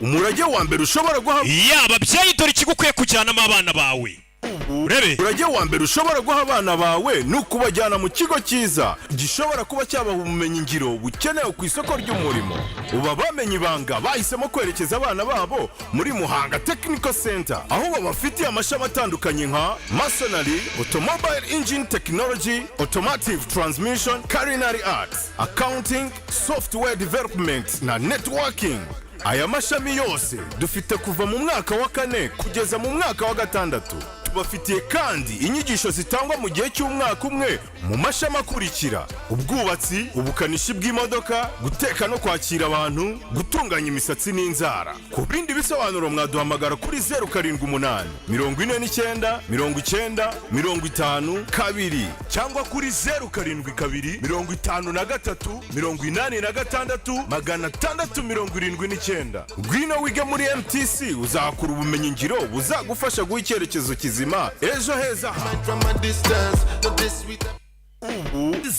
umurage wa mbere ushobora guha ababyeyi dore ikigukwiye kujyanamo abana bawe. Urebe umurage wa mbere ushobora guha abana bawe ni ukubajyana mu kigo cyiza gishobora kuba cyabaha ubumenyi ngiro bukenewe ku isoko ry'umurimo. uba bamenye ibanga bahisemo kwerekeza abana babo muri Muhanga Technical Center, aho babafitiye amashami atandukanye nka masonry, automobile engine technology, automotive transmission, culinary arts, accounting, software development na networking. Aya mashami yose dufite kuva mu mwaka wa 4 kugeza mu mwaka wa 6. Tubafitiye kandi inyigisho zitangwa mu gihe cy'umwaka umwe mu mashami akurikira: ubwubatsi, ubukanishi bw'imodoka, guteka no kwakira abantu, gutunganya imisatsi n'inzara. Ku bindi bisobanuro mwaduhamagara kuri 078 49 90 50 cyangwa kuri 072 53 86 679. Ngwino wige muri MTC uzakura ubumenyi ngiro buzagufasha guha icyerekezo kizima ejo heza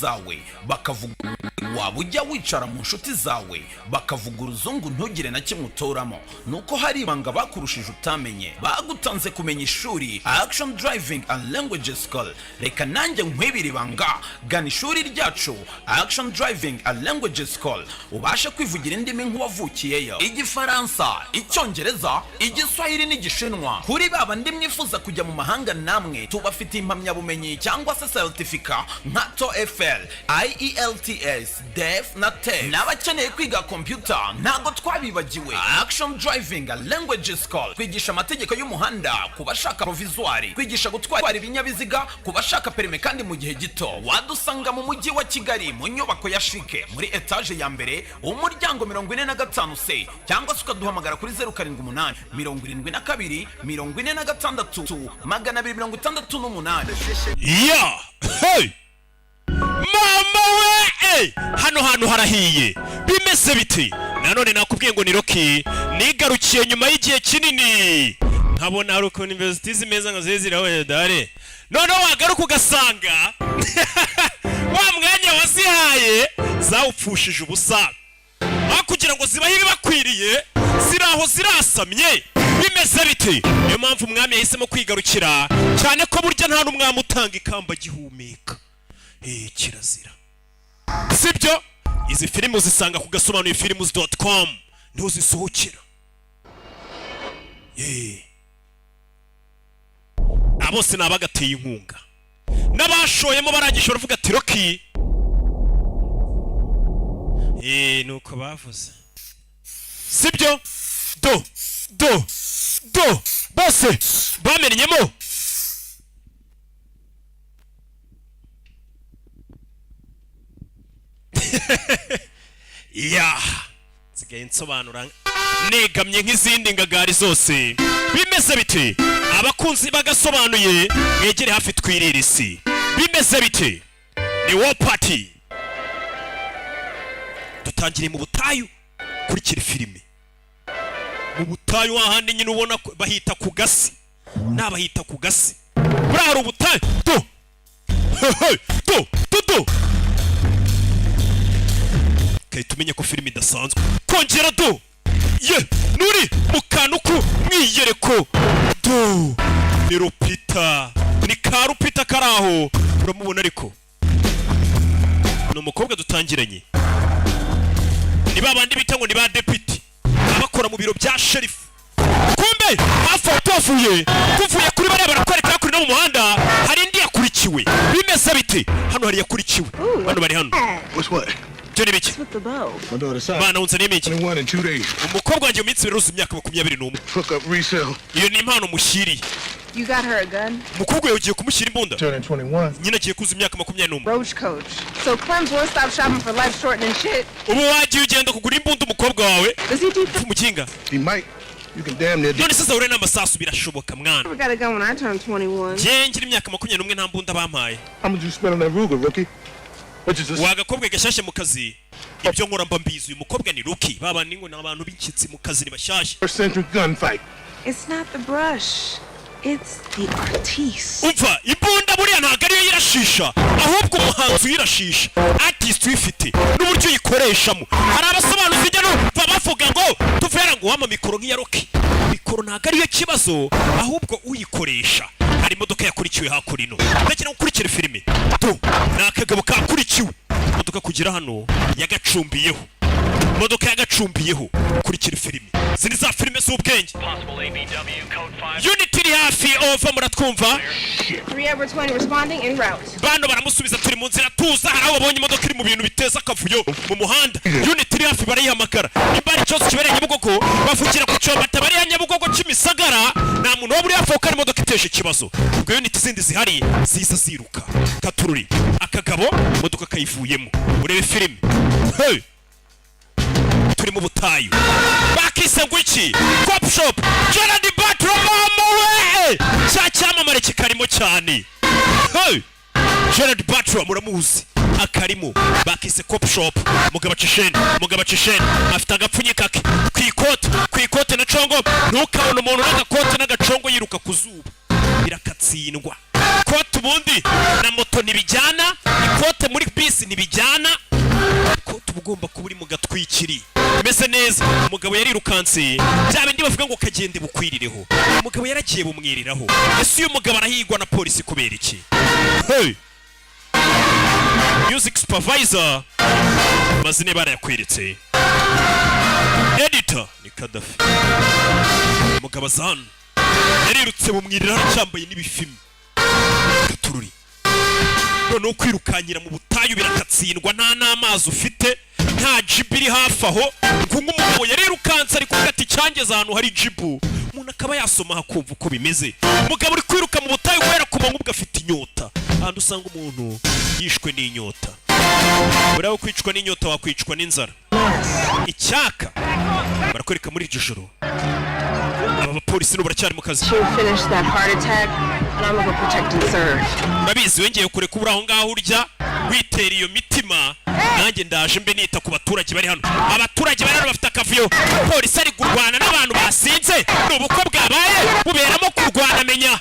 zawe bakavuga. Waba ujya wicara mu nshuti zawe bakavuga uruzungu ntugire na kimwe utoramo, nuko hari ibanga bakurushije utamenye. Bagutanze kumenya ishuri Action Driving and Language School. Reka nanjye nkwibira ibanga, gana ishuri ryacu Action Driving and Language School ubashe kwivugira indimi nk'uwavukiyeyo: Igifaransa, Icyongereza, Igiswahili n'Igishinwa. Kuri baba ndi mwifuza kujya mu mahanga namwe tubafitiye impamyabumenyi cyangwa se certificate nka TOEFL, IELTS, DEF na TEF. N'abakeneye kwiga computer ntago twabibagiwe. Action Driving and Language School kwigisha amategeko y'umuhanda kubashaka provisoire, kwigisha gutwara ibinyabiziga kubashaka perime kandi mu gihe gito. Wadusanga mu mujyi wa Kigali mu nyubako ya Shike muri etage ya mbere umuryango 45C, cyangwa se ukaduhamagara kuri 078 72 46 268. Hey! Mama we! Hano hantu harahiye. Bimeze biti. Nanone nakubwiye ngo ni Rocky. Nigarukiye nyuma y'igihe kinini. Nkabona hari uko university zimeza ngo ziziraho dare. None wagaruka ugasanga wa mwanya wasihaye zawupfushije ubusa. Kugira ngo zibahe ibibakwiriye ziraho zirasamye. Bimeze biti. Niyo mpamvu umwami yahisemo kwigarukira cyane ko burya nta n'umwami utanga ikamba gihumeka. Kirazira. Sibyo? Izi filmu zisanga ku gasobanurifilms.com ntuzisohokera. Abose nabagateye inkunga n'abashoyemo barangije baravuga ati Rocky. Nuko bavuze. Sibyo? Do bose bamenyemo. Sigaye nsobanura negamye nk'izindi ngagari zose. Bimeze biti. Abakunzi bagasobanuye mwegere hafi twirira isi. Bimeze biti. Ni War Party. Dutangire mu butayu kuri kiri filime. Mu butayu ahandi nyine ubona bahita ku gasi. Nabahita ku gasi. Buraro ubutayu. Do. Tumenye ko filime idasanzwe. Kongera do. Nuri mukanuku mwiyereko. Do. Ni Rupita. Ni Karupita karaho. Uramubona ariko. No mukobwa dutangiranye. Ni babandi bita ngo ni ba deputy. Abakora mu biro bya sheriff. Kumbe hafotofuye. Kuvuye kuri bare barakwereka kuri no mu muhanda. Hari indi yakurikiwe. Bimeze biti. Hano hari yakurikiwe. Hano bari hano. What's what? Johnny Biki. Bana unza n'imiki. Umukobwa wanjye umitse biruzi imyaka 21. Hook up resale. Iyo ni impano mushiri. You got her a gun? Umukobwa yagiye kumushyira imbunda. Turning 21. Nyina agiye kuza imyaka 21. Roach coach. So Clem's won't stop shopping for life shortening shit. Ubu wagiye ugenda kugura imbunda umukobwa wawe. Does he do umukinga? He might. You can damn near. None sasa ure n'amasasu birashoboka mwana. I got a gun when I turned 21. Je ngira imyaka 21 nta mbunda bampaye. How much you spend on that Ruger, Rookie? Wagakobwa gashashe mu kazi. Ibyo nkora mba mbizi uyu mukobwa ni Rocky. Baba ningo n'abantu b'inkitsi mu kazi ni bashashe. First century gunfight. It's not the brush. It's the artiste. Umva, imbunda buriya ntago ariyo yirashisha. Ahubwo umuhanzi yirashisha. Artist wifite n'uburyo yikoreshamo. Hari abasobanuzi njya no bavuga ngo tuvuye kera ngo wama mikoro nk'iya Rocky, mikoro ntabwo ariyo kibazo ahubwo uyikoresha. Hari imodoka yakurikiwe hakurino, ndagira gukurikira filime to nakagabo kakurikiwe imodoka kugira hano yagacumbiyeho, imodoka yagacumbiyeho kurikira filime. Zini za filime z'ubwenge. Unity iri hafi over, muratwumva? 3 Edwards 20 responding en route. Bano baramusubiza turi mu nzira tuza, hari aho babonye imodoka iri mu bintu biteza akavuyo mu muhanda. Unity iri hafi barayihamagara, imbari cyose kibereye Nyabugogo bavugira ku cyomba tabari ya Nyabugogo Kimisagara, nta muntu wo muri hafi ukari imodoka iteje ikibazo. Ubwo Unity zindi zihari ziza ziruka katururi akagabo imodoka kayivuyemo. Urebe filime. Hey, turi mu butayu bakise ngo iki Cop Shop Gerard Butler we cya cyamamare kikarimo cyane. Hey, Gerard Butler muramuzi akarimo bakise Cop Shop. Mugabo Cisheni afite agapfunyika kwikote na congo, ntukabona umuntu n'agakote n'agacongo yiruka ku zuba birakatsindwa. Kote ubundi na moto ntibijyana, ikote muri bisi ntibijyana, kote ugomba kuba uri mu gatwikiri meze neza. Umugabo yarirukanse bya bindi bavuga ngo kagende bukwirireho, umugabo yaragiye bumwiriraho. Ese uyu mugabo arahigwa na polisi kubera iki? Hey, music supervisor mazine barayakweretse, editor ni Kadafi. Umugabo Zan yarirutse bumwirira cyambaye n'ibifimi katururi, none kwirukanyira mu butayu birakatsindwa, nta n'amazi ufite, nta jibu iri hafi aho. Umugabo yarirukanse ari kuvuga ati cyangeze ahantu hari jibu, umuntu akaba yasoma hakumva uko bimeze. Umugabo uri kwiruka mu butayu kubera kumanywa ubwo afite inyota, ahandi usanga umuntu yishwe n'inyota. Uraho kwicwa n'inyota wakwicwa n'inzara, icyaka barakwereka muri iryo joro. Aba bapolisi baracyari mu kazi. Urabizi wengeye kure kubura aho ngaho urya witera iyo mitima, nanjye ndaje mbe nita ku baturage bari hano. Abaturage bari hano bafite akavuyo, polisi ari kurwana n'abantu basinze, n'ubukwe bwabaye buberamo kurwana. Menya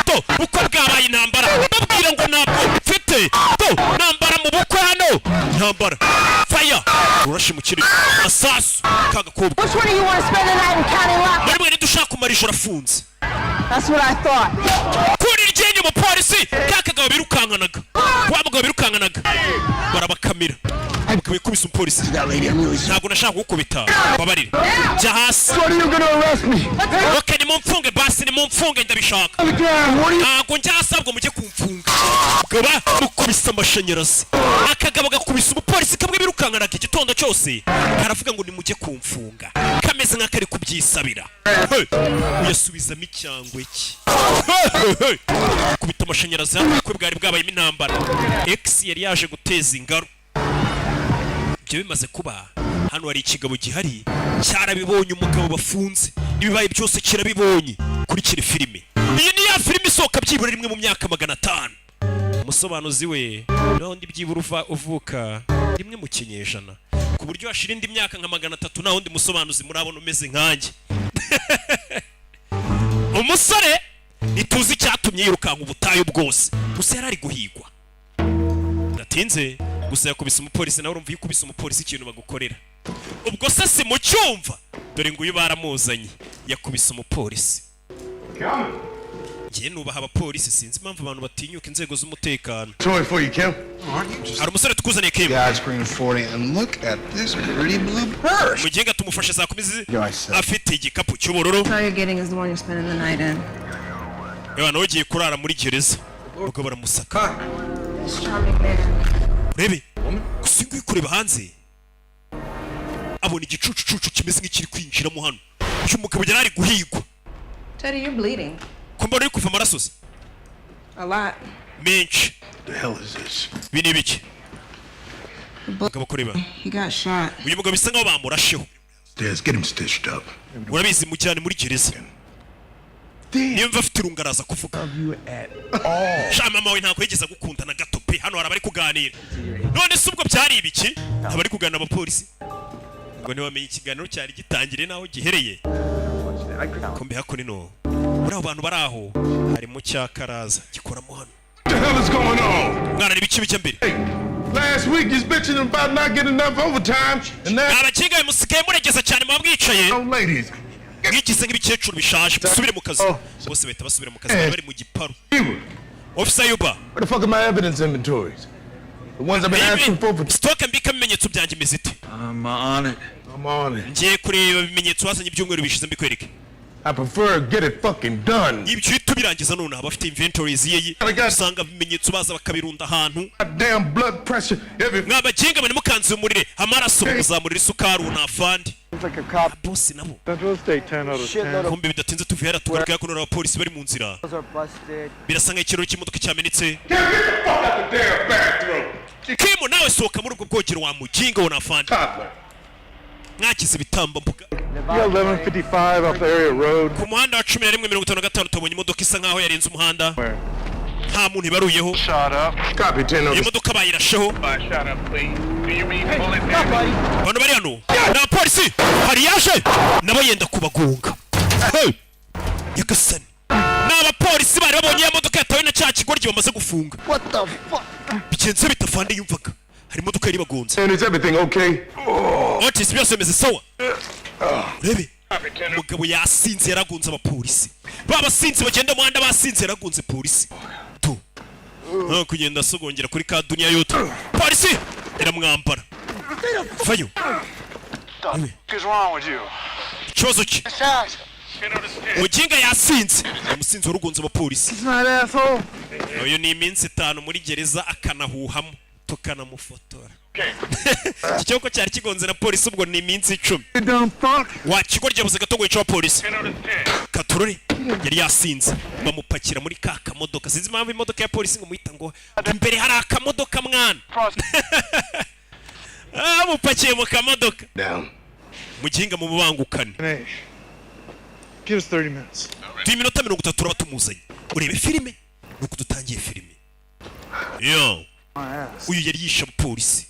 to ubukwe bwabaye intambara, babwira ngo ntabwo mfite to ntambara mu bukwe hano, ntambara fire urashi mu kiri asasu kagakobwa. Which one do you want to spend the night in County Lock? Bari mwe dushaka kumara ijoro afunze. That's what I thought. Kuri ryenye mu polisi kakagabo birukankanaga, wa mugabo birukankanaga barabakamira. Mugabo ikubise umupolisi, ntabwo nashaka gukubita babarire jya hasi. Okay, nimumfunge basi, nimumfunge ndabishaka. Ntabwo njya hasabwa mujye kumfunga. Mugabo mukubise amashanyarazi, akagabo gakubise umupolisi kamwe birukankanaga igitondo cyose, karavuga ngo nimujye kumfunga, kameze nk'akari kubyisabira. Uyasubizamo icyangwe ki kubita amashanyarazi hano ko bwari bwabayemo intambara. X yari yaje guteza ingaru. Ibyo bimaze kuba hano hari ikigabo gihari cyarabibonye umugabo bafunze, ibibaye byose kirabibonye. Kurikira filime iyi ni ya filime isohoka byibura rimwe mu myaka 500. Umusobanuzi we naho ndi byibura uvuka rimwe mu kinyejana, ku buryo hashira indi myaka nka 300 naho ndi musobanuzi murabona umeze nkanjye. Umusore ituzi cyatumye yirukanka ubutayu bwose, gusa yarari guhigwa. Ndatinze gusa yakubise umupolisi, nawe urumva yikubise umupolisi ikintu bagukorera. Ubwo se si mu cyumva, dore ngo uyu baramuzanye yakubise umupolisi. Ngiye nubaha abapolisi, sinzi impamvu abantu batinyuka inzego z'umutekano. Sorry for you, Kim. Hari umusore tukuzaniye Kim. God's green 40 and look at this pretty blue purse. Mugenga tumufashe saa 10 afite igikapu cy'ubururu. All you're getting is the one you're spending the night in. Abantu bagiye kurara muri gereza, ubwo baramusaka. This charming man. Rebe gusinguye kureba hanze, abona igicucucucu kimeze nk'ikiri kwinjiramo hano. Uyu mugabo yarari guhigwa. Teddy, you're bleeding. Ko mbona uri kuva amaraso se? A lot. Menshi. The hell is this? Bini biki? Mugabo kureba. He got shot. Uyu mugabo bisa nkaho bamurasheho. Stairs, get him stitched up. Urabizi mujyane muri gereza. Niyo mva afite irungaraza kuvuga. Sha mama we ntabwo yigeze gukunda na gato pe, hano harabari kuganira. None se ubwo byari ibiki? Abari kuganira abapolisi. Ngo ne bamenye ikiganiro cyari gitangire naho gihereye. Kombe hako nino. Uri abantu baraho hari mu cyakaraza gikoramo hano. hell is going on? mwana n'ibice bijya mbere Hey, last week he's bitching about not getting enough overtime, and now abakinga musigaye muregeza cyane muba mwicaye no ladies. mwigize nk'ibikecuru bishaje musubire mu kazi bose bahita basubira mu kazi bari mu giparu officer Yuba Where the fuck are my evidence inventories? The ones I've been asking for. stoke mbika ibimenyetso byanjye imiziti I'm on it. I'm on it. ngiye kureba ibimenyetso wazanye ibyumweru bishize mbikwereke I prefer get it fucking done. ibyo uhita ubirangiza none abafite inventories ye usanga ibimenyetso baza bakabirunda ahantu Goddamn blood pressure. Every mwabaginga mwe mukanze umurire amaraso muzamurira isukari unafandi Like a cop. bosi nabo Central State 10 out of 10. kumbe bidatinze tuvera tugaruka kuno abapolisi bari mu nzira Those are busted. birasa nk'ikirori cy'imodoka cyamenetse get the fuck out the damn bathroom. Kimo nawe sohoka muri ubwo bwogero wa muginga unafandi Toddler. mwakize ibitamba mbuga You got 1155 off the area road. ku muhanda wa 11:55 tubonye imodoka isa nkaho yarenze umuhanda Where? nta muntu ibaruyeho Shot up. Copy 10 on iyo the modoka bayirasheho Shot up, please. Do you mean bullet damage? abantu bari hano ni abapolisi hari yaje nabo yenda kubagunga Hey! Nyagasani ni abapolisi bari babonye iyo modoka yatawe na cya kigoryi bamaze gufunga What the fuck? bigenze bitafande yumvaga hari imodoka yari bagunze And is everything okay? Otis byose bimeze sawa urebe umugabo yasinze yaragunze abapolisi babasinze bagenda mu muhanda basinze yaragunze polisi tu nta kugenda asogongera kuri ka duniya yoto polisi iramwambara vayo What's wrong with you? ikibazo cye muginga yasinze umusinzi warugunze abapolisi It's not asshole. uyu ni iminsi 5 muri gereza akanahuhamo tukanamufotora iki cyoko cyari kigonze na polisi ubwo ni iminsi 10 You dumb fuck. wa kigo ryabuze gato ngo yica abapolisi katurore yari yasinze bamupakira muri ka kamodoka sinzi impamvu imodoka ya polisi ngo muhita ngo imbere hari akamodoka mwana mupakiye mu kamodoka Down. muginga mu bubangukane Hey. Give us 30 minutes. turi iminota 30 turaba tumuzanye urebe filime nuko dutangiye filime yo My ass. uyu yari yishe abapolisi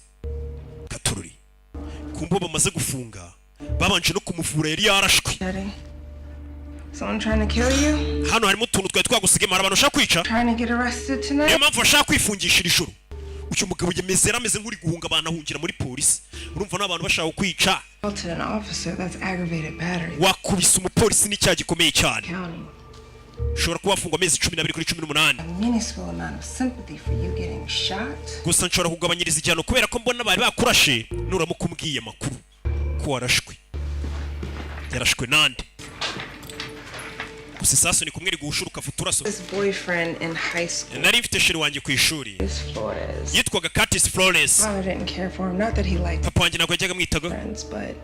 katurori kumbo bamaze gufunga babanje no kumuvura yari yarashwe Daddy. Someone trying to kill you? hano harimo utuntu twari twagusigema hari abantu bashaka kwica Trying to get arrested niyo tonight? mpamvu bashaka kwifungishira ijoro uyu mugabo yameze nk'uri guhunga abantu ahungira muri polisi urumva n'abantu bashaka kwica To an officer, that's aggravated battery. wakubise umupolisi n'icyaha gikomeye cyane County. ushobora kuba wafungwa amezi 12 kuri 18 A minuscule amount of sympathy for you getting shot. gusa nshobora kugabanyiriza igihano kubera ko mbona bari bakurashe nuramuka umbwiye amakuru ko warashwe yarashwe nande gusa isasu ni kumwe rigushuruka futuraso This boyfriend in high school nari mfite sheri wanjye ku ishuri is Flores. yitwaga Curtis Flores Father didn't care for him. Not that he liked papa wanjye ntabwo yajyaga amwitaga friends, but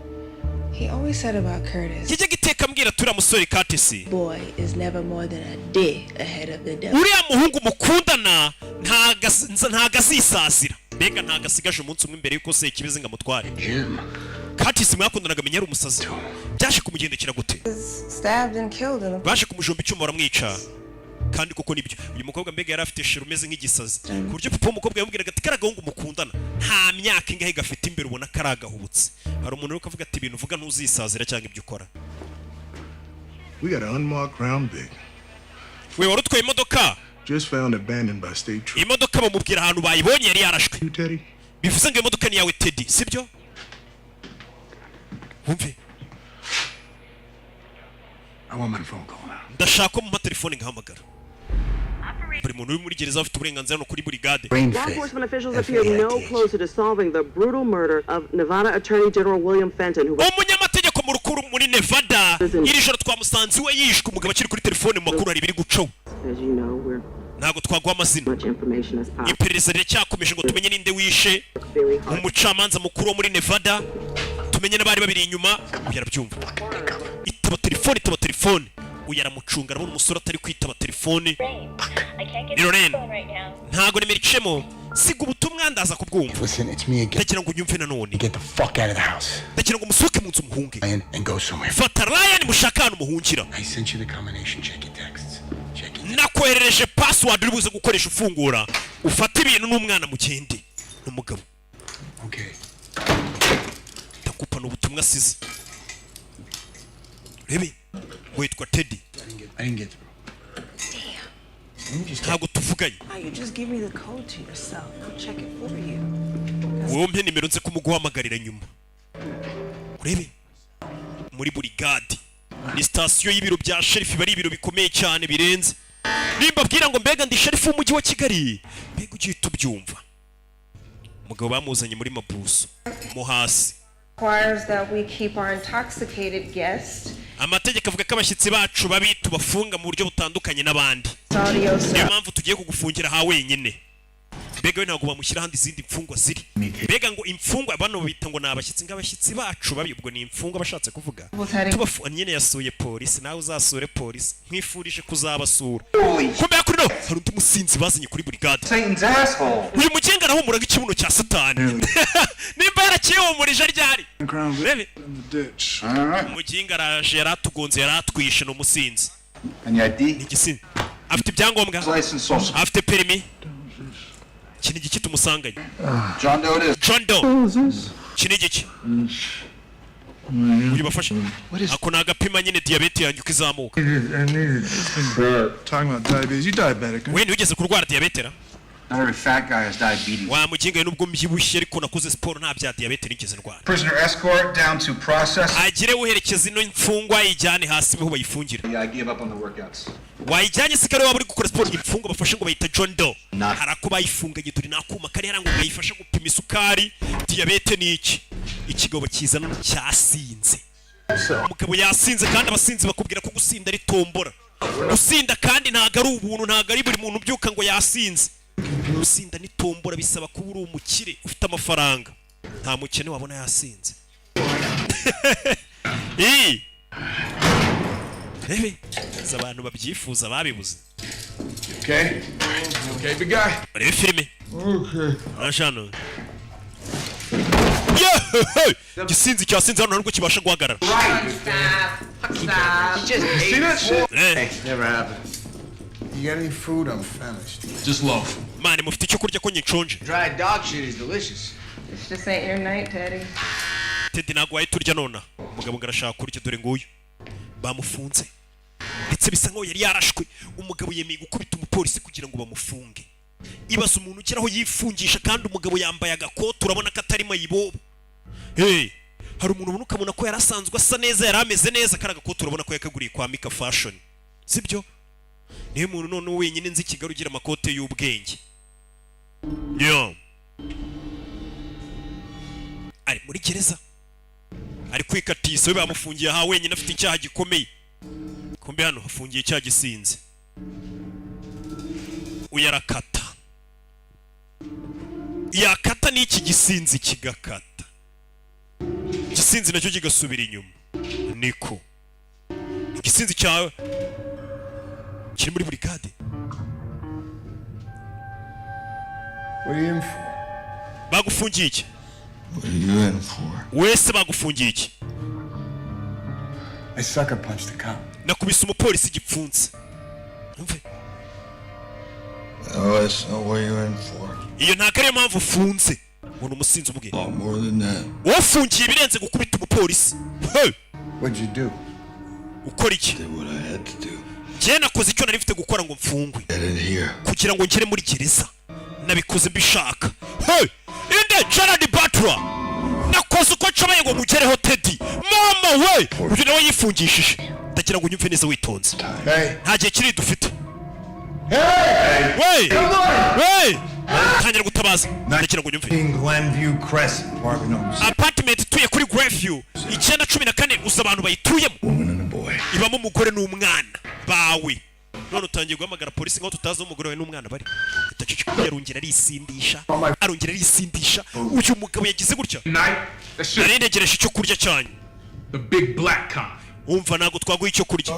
he always said about Curtis, yajyaga iteka ambwira turiya musore Curtis boy is never more than a day ahead of the devil. uriya muhungu mukundana ntago azisazira mbega ntago asigaje umunsi umwe imbere yuko se ikibizi ngo amutware Jim. Curtis mwakundanaga menya ari umusazi byaje kumugendekera gute Stabbed and killed him. baje kumujomba icyuma baramwica kandi koko nibyo uyu mukobwa mbega yari afite sheri umeze nk'igisazi ku buryo papa w'umukobwa yamubwiraga ati kariya gahungu mukundana nta myaka ingahe gafite imbere ubona kari agahubutse hari umuntu uri kuvuga ati ibintu uvuga ntuzisazira cyangwa ibyo ukora We got an unmarked Crown Vic. we wari utwaye imodoka Just found abandoned by state troops. imodoka bamubwira ahantu bayibonye yari yarashwe You, Teddy? bivuze ngo iyo modoka ni yawe Teddy sibyo wumve I want my phone call now. ndashaka ko mumpa telefone ngahamagara buri muntu uri muri gereza afite uburenganzira no kuri burigade Brain Law face. enforcement officials appear no closer to solving the brutal murder of Nevada Attorney General William Fenton, who was umunyamategeko mu rukuru muri Nevada iri joro twamusanze iwe yishwe umugabo akiri kuri telefone mu makuru hari ibiri gucaho as you know, we're ntabwo twaguha amazina much information as possible. iperereza riracyakomeje ngo tumenye ninde wishe Very hard. umucamanza mukuru wo muri Nevada tumenye n'abari babiri inyuma uyu arabyumva itaba telefone uyu aramucunga arabona umusore atari kwitaba telefone ni Lorraine ntago nimero icemo siga ubutumwa ndaza kubwumva Listen, it's me again. ndagira ngo unyumve nanone Get the fuck out of the house. ndagira ngo musohoke mu nzu muhunge And go somewhere. fata Ryan mushaka ahantu muhungira I sent you the combination. Check your texts. Check your nakoherereje password uri buze gukoresha ufungura ufata ibintu n'umwana mugende n'umugabo Okay. ndakupa n'ubutumwa asize rebe witwa Teddy I didn't get through. ntabwo tuvuganye How you just give me the code to your cell? I'll check it for you. wumpe nimero nze kumuguhamagarira nyuma urebe muri burigade ni sitasiyo y'ibiro bya sherifu bari ibiro bikomeye cyane birenze nimba bwira ngo mbega ndi sherifu w'umujyi wa Kigali mbega ugiye tubyumva umugabo bamuzanye muri mabuso mo hasi Requires that we keep our intoxicated guests. amategeko avuga ko abashyitsi bacu babi tubafunga mu buryo butandukanye n'abandi Audio niyo mpamvu tugiye kugufungira ha wenyine mbega we ntabwo bamushyira ahandi izindi mfungwa ziri mbega ngo imfungwa bano bita ngo ni abashyitsi ng'abashyitsi bacu babi ubwo ni imfungwa bashatse kuvuga nyine yasuye polisi nawe uzasure polisi nkwifurije kuzabasura kumbe kuri no hari undi musinzi bazanye kuri burigade uyu mugenga arahumuraga ikibuno cya satani nimba yarakihumurije ryari rebe umugenga araje yaratugonze yaratwishe no musinzi ni igisinzi afite ibyangombwa afite perimi kini giki tumusanganye John Doe kini giki uyu bafashe ako nagapima nyine diabete yanjye ukizamuka Talking about diabetes. You diabetic, huh? we ntugeze kurwara diabete ra Not every fat guy has diabetes. wa muginga nubwo mbyibushye ariko nakoze siporo nta bya diabete nigeze ndwara Prisoner escort down to process. agire uherekeza ino mfungwa yijyane hasi ho bayifungira Yeah, I give up on the workouts. wayijyanye sikare waba uri gukora siporo imfungwa bafashe ngo bayita John Doe harako bayifunganye turi nakuma kari harango bayifasha gupima isukari diabete ni iki ikigabo kizana cyasinze umugabo yasinze kandi abasinzi bakubwira ko gusinda ari tombora gusinda kandi ntago ari ubuntu ntago ari buri muntu ubyuka ngo yasinze gusinda ni tombora bisaba kuba uri umukire ufite amafaranga nta mukene wabona yasinze rebe abantu babyifuza babibuze Okay, big guy. rebe filime ashano gisinzi cyasinze hano ntabwo kibasha guhagarara See that shit? Never happened. You got any food? I'm famished. Just loaf. mani mufite icyo kurya ko nyinshonje Dried dog shit is delicious. This just ain't your night, Teddy. Teddy ntabwo wahita urya nona umugabo ngo arashaka kurya dore nguyu bamufunze ndetse bisa nkaho yari yarashwe umugabo yemeye gukubita umupolisi kugira ngo bamufunge ibaza umuntu ugeraho yifungisha kandi umugabo yambaye agakoto urabona ko atari mayibobo hari umuntu ubona ukamubona ko yari asanzwe asa neza yari ameze neza kari agakoto urabona ko yakaguriye kwa Mika Fashion sibyo niyo muntu none wenyine nzi Kigali ugira amakote y'ubwenge ari muri gereza ari kwikatisa we bamufungiye aha wenyine afite icyaha gikomeye kumbe hano hafungiye icyaha gisinze uyarakata yakata n'iki gisinzi kigakata gisinzi nacyo kigasubira inyuma niko igisinzi cyawe kiri muri burigade What are you in for? bagufungiye iki What are you in for? wese bagufungiye iki I sucker punched the cop. nakubise umupolisi igipfunsi umve Oh, that's not what you're in for. iyo ntabwo ariyo mpamvu ufunze ubona umusinzi umubwira A lot more than that. wafungiye ibirenze gukubita umupolisi What'd you do? ukora iki Did what I had to do. njye nakoze icyo nari mfite gukora ngo mfungwe Get in here. kugira ngo ngere muri gereza nabikoze mbishaka inde Gerard Butler nakoze uko nshoboye ngo mugereho Teddy mama we uyu nawe yifungishije ndagira ngo unyumve neza witonze nta gihe kiri dufite we tangira gutabaza ndagira ngo unyumve Glenview Crescent, Marvin. apartment ituye kuri Glenview 914 uza abantu bayituyemo Woman and a boy. ibamo umugore n'umwana bawe none utangiye guhamagara polisi ngo tutazi umugore we n'umwana bari itacicika yarongera arisindisha uyu mugabo yagize gutya nari ntegereje icyo kurya cyane The big black kind. umva ntabwo twaguha icyo kurya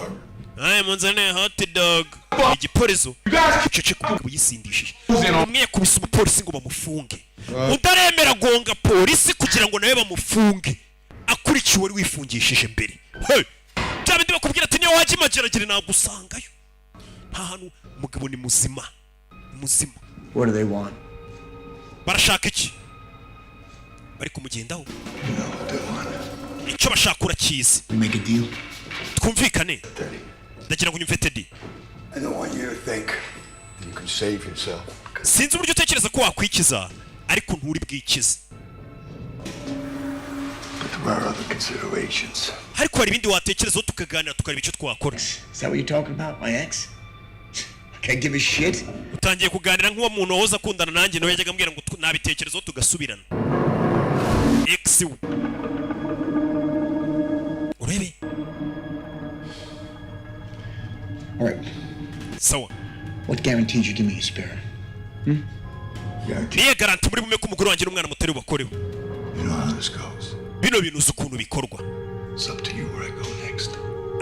aye munzane hot dog igiporezo ceceka umugabo yisindishije umwe yakubise umupolisi ngo bamufunge utaremera gonga polisi kugira ngo nawe bamufunge akurikiwe wari wifungishije mbere bya bindi bakubwira ati niyo wajya imageragere nagusangayo nta hantu umugabo ni muzima What do they want? barashaka iki bari kumugendaho You know what they want. icyo bashaka urakizi We make a deal. twumvikane Teddy. ndagira ngo unyumve Teddy I don't want you to think You can save yourself. sinzi uburyo utekereza ko wakwikiza ariko nturi bwikize But there are other considerations. ariko hari ibindi watekerezaho tukaganira tukareba icyo twakora. Is that what you're talking about, my ex? I can't give a shit. utangiye kuganira nk'uwo muntu wahoze akundana nanjye nawe yajyaga ambwira ngo nabitekerezaho tugasubirana. Ex we urebe. All right. Sawa. What guarantees you give me a spare? niye garanti muri bume ko umugore wanjye n'umwana mutari bubakoreho. You know how this goes. bino bintu uzi ukuntu bikorwa. It's up to you where I go next.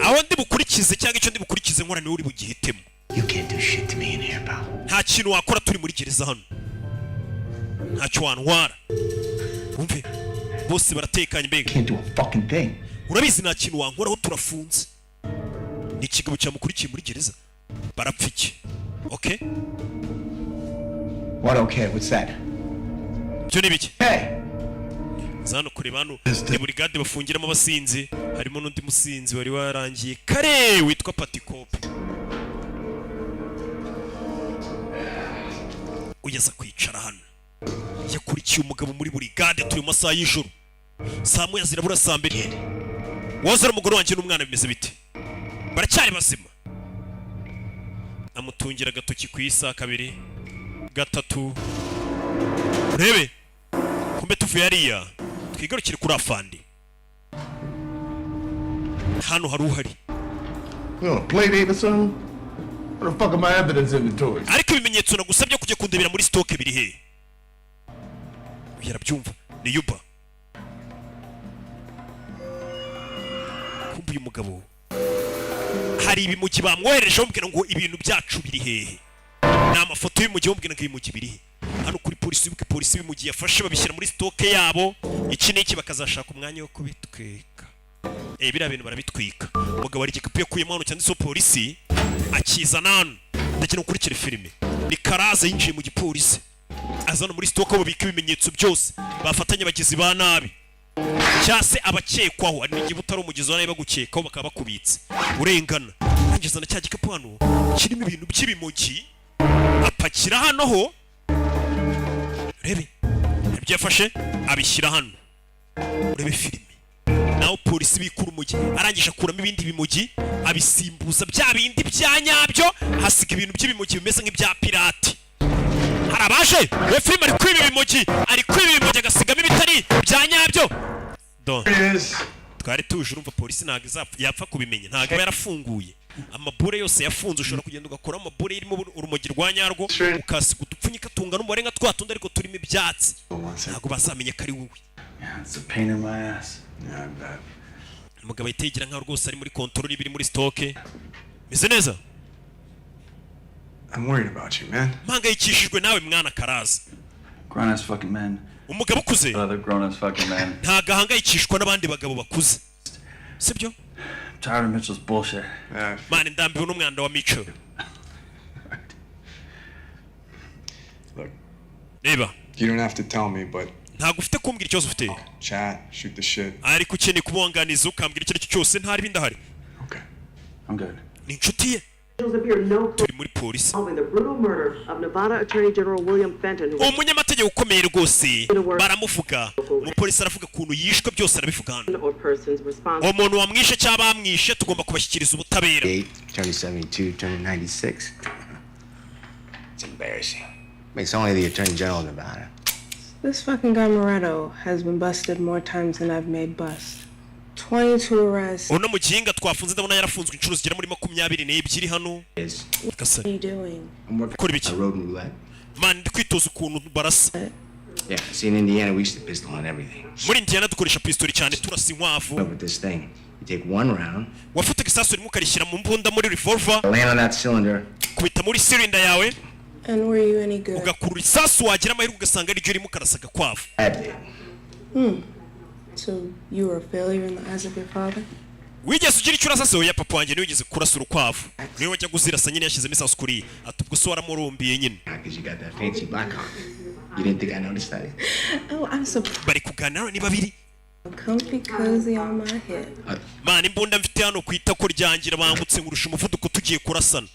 aho ndi bukurikize cyangwa icyo ndi bukurikize nkora niwe uri bugihitemo. You can't do shit to me in here, pal. nta kintu wakora turi muri gereza hano. ntacyo wantwara. umve bose baratekanye mbega. Can't do a fucking thing. urabizi nta kintu wankoraho turafunze. ni ikigabo cyamukurikiye muri gereza. barapfa iki? Okay? What okay? What's that? byo ni biki? Hey! zano kureba hano ni burigade bafungiramo abasinzi. harimo n'undi musinzi wari warangiye kare witwa Patikope. ugeza kwicara hano yakurikiye umugabo muri burigade turi mu masaha y'ijoro. saa moya zirabura saa mbiri. wazara umugore wanjye n'umwana bimeze bite? baracyari bazima? amutungira agatoki ku isaha kabiri gatatu. urebe kumbe tuvuye hariya twigarukire kuri afandi. hano hari uhari. We on a play date or something? Where the fuck are my evidence inventory? ariko ibimenyetso nagusabye kujya kundebera muri stoke biri he? yarabyumva ni Yuba. kumbe uyu mugabo hari ibimugi bamwohereje bamubwira ngo ibintu byacu biri hehe. ni amafoto y'umugi bamubwira ngo ibimugi biri he. hano kuri polisi wibuke polisi bimugi yafashe babishyira muri stoke yabo. iki n'iki bakazashaka umwanya wo kubitwika. biriya bintu barabitwika. umugabo ari igikapu yakuyemo hano cyanditseho polisi akizana hano. ndagira ukurikire filime. ni Karaza yinjiye mu gipolisi azana muri stoke babika ibimenyetso byose bafatanye abagizi ba nabi cyase abakekwaho. ari igihe utari umugizi wa nabi bagukekaho bakaba bakubitse urengana. angezana cya gikapu hano kirimo ibintu by'ibimogi apakira hano ho. urebe ibyo yafashe abishyira hano. urebe filime naho polisi bikura umugi arangije akuramo ibindi bimogi abisimbuza bya bindi bya nyabyo hasiga ibintu by'ibimogi bimeze nk'ibya pirate. hari abaje we filime ari kwiba ibimogi agasiga agasigamo ibitari bya nyabyo. twari tuje urumva polisi ntabwo yapfa kubimenya. ntabwo aba yarafunguye amabure yose yafunze. ushobora kugenda ugakora amabure irimo urumogi rwa nyarwo ukasiga udupfunyika tungana umubare nka twa tundi ariko turimo ibyatsi. ntabwo bazamenya ko ari wowe. umugabo yitegera nkaho rwose ari muri kontorori ibiri muri stoke. meze neza? mpangayikishijwe nawe mwana Karaza. umugabo ukuze ntabwo ahangayikishwa n'abandi bagabo bakuze sibyo? mani ndambiwe n'umwanda wa Mico. reba ntabwo ufite kumbwira ikibazo ufite. ariko ukeneye kubonganiza ukambwira icyo aricyo cyose ntari bindahari. ni inshuti ye. turi muri polisi. umunyamategeko ukomeye rwose baramuvuga. umupolisi aravuga ukuntu yishwe byose arabivuga hano. uwo muntu wamwishe cyangwa bamwishe tugomba kubashyikiriza ubutabera. It's only the Attorney General of Nevada. This fucking guy Moretto has been busted more times than I've made bust. 22 arrests. uno muginga twafunze ndabona yarafunzwe inshuro zigera muri 22 hano. What are you doing? I'm working on road roulette. Man, ndi kwitoza ukuntu barasa. Yeah, see in Indiana we use the pistol and everything. muri Indiana dukoresha pistol cyane turasa inkwavu. With this thing, you take one round. wafata isasu rimwe ukarishyira mu mbunda muri revolver. Land on that cylinder. kubita muri cylinder yawe. And were you any good? ugakurura isasu wagira amahirwe ugasanga ari ryo ririmo karasaga kwavu. So you were a failure in the eyes of your father? wigeze ugira icyo urasa se ya papa wanjye niwigeze kurasa urukwavu. niwe wajya guzirasa nyine yashyizemo isasu kuri ati ubwo so waramurumbiye nyine. Because you got that fancy black on. You didn't think I noticed that? Oh, I'm surprised. bari kuganira ni babiri. Comfy cozy on my head. Man, imbunda mfite hano ku itako ryangira bangutse ngurusha umuvuduko tugiye kurasana.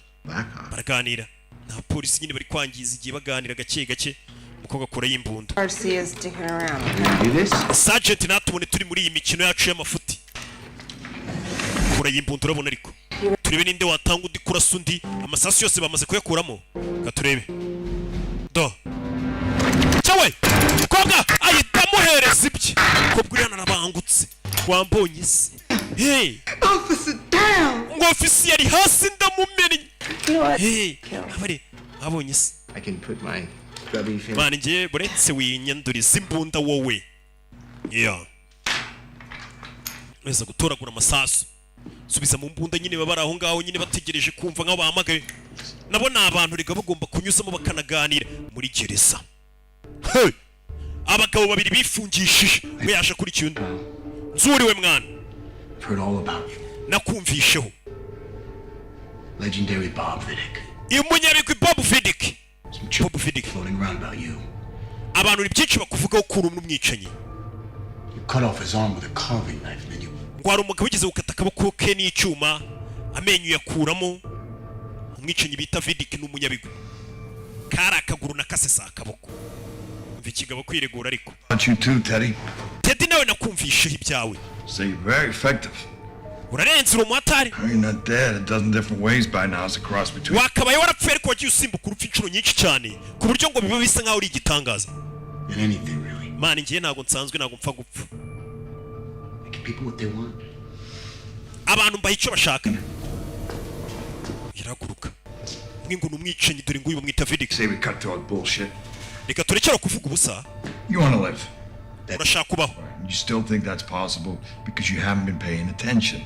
Baraganira nta polisi nyine bari kwangiza igihe baganira gake gake umukobwa akora y'imbunda RC is sticking around. Do this? Sergeant natubone turi muri iyi mikino yacu y'amafuti akora y'imbunda urabona ariko turebe ninde watanga undi kurasa undi amasasu yose bamaze kuyakuramo katurebe do cyawe koga ahita amuhereza ibye kobwa uriya narabangutse wambonye se hey Officer, down! ngo ofisi yari hasi ndamumennye You know what? hey abare abonye se I can put my grubby finger. mani ngiye buretse winyanduriza imbunda wowe yeah weza gutoragura amasasu subiza mu mbunda nyine babara aho ngaho nyine bategereje kumva nk'aho bahamagaye nabo ni abantu rega bagomba kunyuzamo bakanaganira muri gereza hey abagabo babiri bifungishije we yaje kuri cyundi nzuriwe mwana I've heard all about you. nakumvisheho Legendary Bob Vidic. umunyabigwi Bob Vidic Some Bob Vidic floating around about you. abantu ni byinshi bakuvugaho kuri umwe umwicanyi You cut off his arm with a carving knife, and then you ngo hari umugabo wigeze gukata akaboko ke n'icyuma amenyo yakuramo umwicanyi bita Vidic ni umunyabigwi kari akaguru nakase sa akaboko mva ikigabo kwiregura ariko Not you too, Teddy. Teddy nawe nakumvisheho ibyawe So you're very effective. urarenze uri umuhatari You're not dead a dozen different ways by now. It's a cross between. wakabaye warapfuye ariko wagiye usimbuka urupfu inshuro nyinshi cyane ku buryo ngo biba bisa nk'aho uri igitangaza in anything really. mani ngiye ntabwo nsanzwe ntabwo mpfa gupfa Give people what they want. abantu mbaha icyo bashaka iraguruka mwe ngo ni umwicanyi dore nguyu bamwita Vidic Say we cut to all bullshit. reka turekere kuvuga ubusa You want to live. urashaka kubaho You still think that's possible because you haven't been paying attention.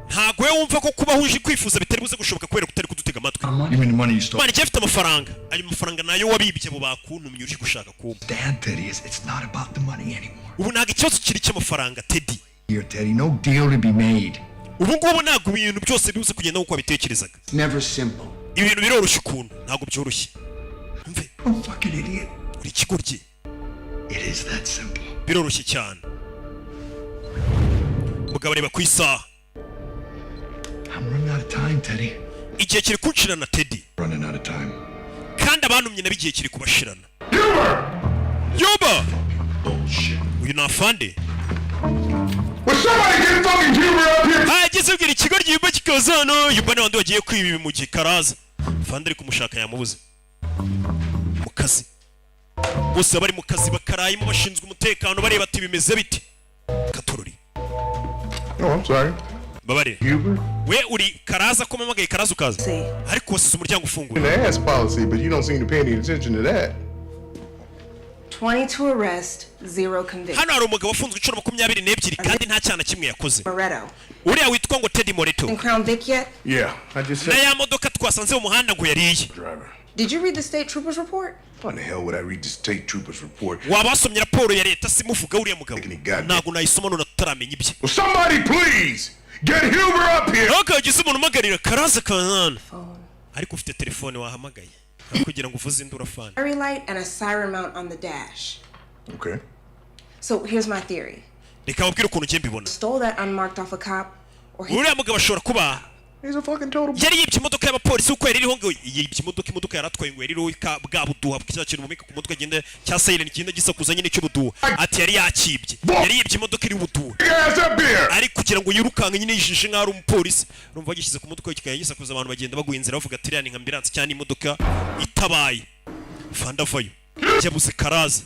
ntabwo we wumva ko kubaho uje kwifuza bitari buze gushoboka kubera kutari kudutega amatwi You mean the money you stole? mani njye afite amafaranga ayo mafaranga nayo wabibye abo bakuntumye uje gushaka kumpa Dad, Teddy, it's not about the money anymore. ubu ntabwo ikibazo kiri cy'amafaranga Teddy Here, Teddy, no deal to be made. ubu ngubu ntabwo ibintu byose bibuze kugenda nk'uko wabitekerezaga It's never simple. ibintu biroroshye ukuntu ntabwo byoroshye mve I'm a fucking idiot. uri ikigoryi It is that simple. biroroshye cyane mugabo areba ku isaha I'm running out of time, Teddy. igihe kiri kunshirana Teddy Running out of time. kandi abantumye nabo igihe kiri kubashirana Yuba uyu ni afande Will somebody get fucking Huber up here? ageze ubwira ikigoryi Yuba kikaza hano Yuba ni wandi wagiye kwiba ibi mu gihe karaza afande ari kumushaka yamubuze mu kazi bose bari mu kazi bakarayimo bashinzwe umutekano bareba ati bimeze biti katorori Oh, I'm sorry. babare Huber? we uri karaza ko mpamagaye karaza ukaza See, ariko wasize umuryango In ufunguye the ass policy, but you don't seem to pay any attention to that. 22 arrests, 0 convictions. hano hari umugabo wafunzwe inshuro 22 kandi nta cyaha na kimwe yakoze Moretto. uriya witwa ngo Teddy Moretto In Crown Vic yet? Yeah, I just na said. ya modoka twasanze mu muhanda ngo yariye Driver. Did you read the state trooper's report? Why the hell would I read the state trooper's report? waba wasomye raporo ya leta simuvuga uriya mugabo Taking it goddamn. ntabwo nayisoma none tutaramenya ibye Will somebody please get Huber up here? ntukagize umuntu umagarira karaza kazana Phone. ariko ufite telefone wahamagaye aho kugira ngo uvuze induru afana Fairy light and a siren mount on the dash. Okay. So here's my theory. reka babwire ukuntu ngiye mbibona Stole that unmarked off a cop, or he uriya mugabo ashobora kuba He's a fucking total. yari yibye imodoka y'abapolisi uko yari iriho ngo yibye imodoka yaratwaye ngo yari iriho bwa buduha bw'icya kintu bumeka ku mutwe agenda cya siren kigenda gisakuza nyine cy'ubuduha ati yari yakibye yari yibye imodoka iri buduha Big ass up here. ari kugira ngo yirukanke nyine yijishe nk'aho ari umupolisi urumva bagishyize ku mutwe kikaya gisakuza abantu bagenda baguye inzira bavuga ati iriya ni nka ambulance cyangwa imodoka itabaye fanda vayo yabuze karaza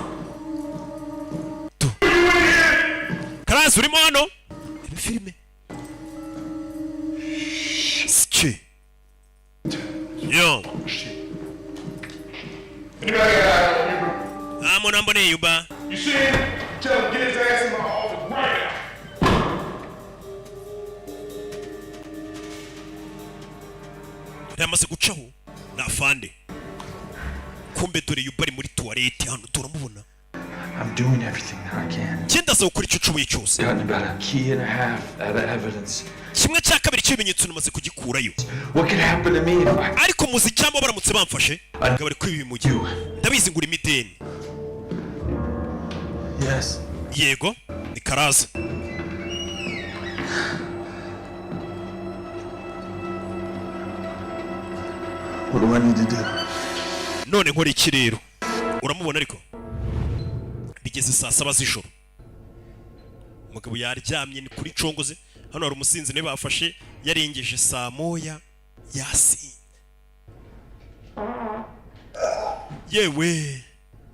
karaza urimo hano reba filime Sike. Yo. Amo nambone Yuba. You see him? Tell him get his ass in my office right now. Yamaze gucaho na afande. Kumbe dore Yuba ari muri toilette hano turamubona. I'm doing everything that I can. Cyenda zo kuri cucubuye cyose. Gotten about a key and a half out of evidence. Kimwe cya kabiri cy'ibimenyetso namaze kugikurayo. What could happen to me if I... Ariko muzi cyangwa baramutse bamfashe ngo bari kwiba mu gihe. Ndabizi ngura imideni. Yes. Yego, ni karaza. What do I need to do? none nkora iki rero uramubona ariko bigeze saa 7 z'ijoro umugabo yaryamye ni kuri congoze hano hari umusinzi niwe bafashe yarengeje saa 1 yasinze yewe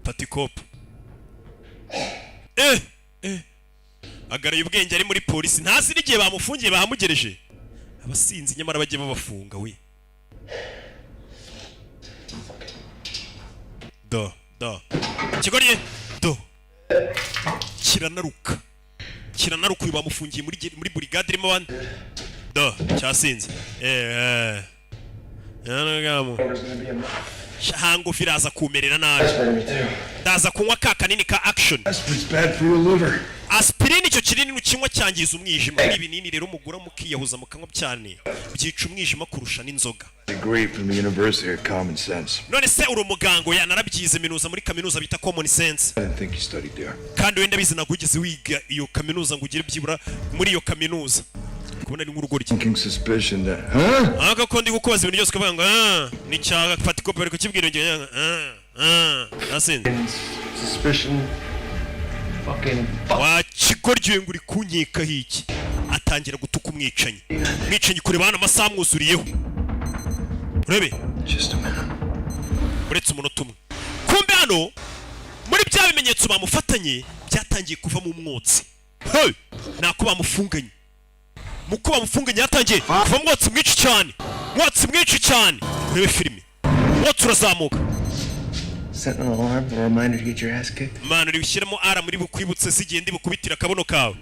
Patikope agaraye ubwenge ari muri polisi ntazi n'igihe bamufungiye bahamugereje abasinzi nyamara bagiye babafunga we do kigorye do kiranaruka uyu bamufungiye muri brigade irimo abandi do cyasinze hango firaza kumerera nabi ndaza kunywa ka kanini ka action aspirin icyo kinini ukinywa cyangiza umwijima n'ibinini rero mugura mukiyahuza mukanywa cyane byica umwijima kurusha n'inzoga none se uri umugango yanarabyize minuza muri kaminuza bita common sense kandi wenda bizi nagugeze wiga iyo kaminuza ngo ugire byibura muri iyo kaminuza kubona ari nk'urugo rye aka ko ndi gukubaza ibintu byose ukavuga ngo ni cyaga Patikope ariko kibwira ngiye asinze wakigorye ngo uri kunyika hiki atangira gutuka umwicanyi kureba hano amasaha mwuzuriyeho urebe uretse umunota umwe kumbe hano muri bya bimenyetso bamufatanye byatangiye kuva mu mwotsi nako bamufunganye muko bamufunganye yatangiye kuva mwotsi mwinshi cyane urebe filime mwotsi urazamuka Sentinel alarm, a reminder to get your ass kicked. Manu ribishyiramo ara muri bukwibutse sigende bukubitira akabono kawe.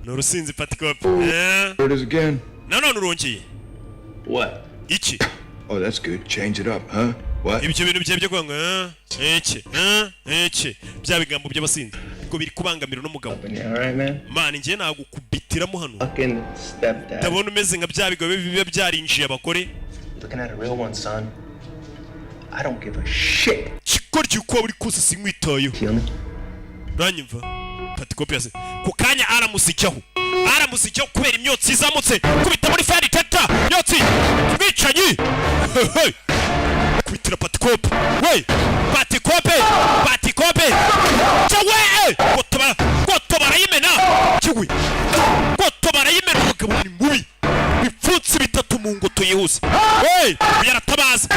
Nurusinzi Patikope. Heard us again. None urongeye. What? Iki. Oh, that's good. Change it up, huh? What? Ibyo bintu bye byo kwanga iki. Bya bigambo by'abasinzi. Ngo biri kubangamira no mugabo. Alright, man. Man ngiye nagukubitiramo hano. Fucking step dad. Ndabona umeze nka bya bigo biba byarinjiye abagore. Looking at a real one, son. I don't give a shit. Chikorye uko uri kose sinkwitayeho. Ranyumva. Patikope yase. Ku kanya aramusijyaho kubera imyotsi izamutse kubita muri fire detector. Myotsi. Bicanyi. Kubitira Patikope. We. Patikope. Chawe. Gotobara yimena. Kigwi. Gotobara yimena umugabo ni mubi. Bipfutse bitatu mu ngoto yihuse. We. Yaratabaza.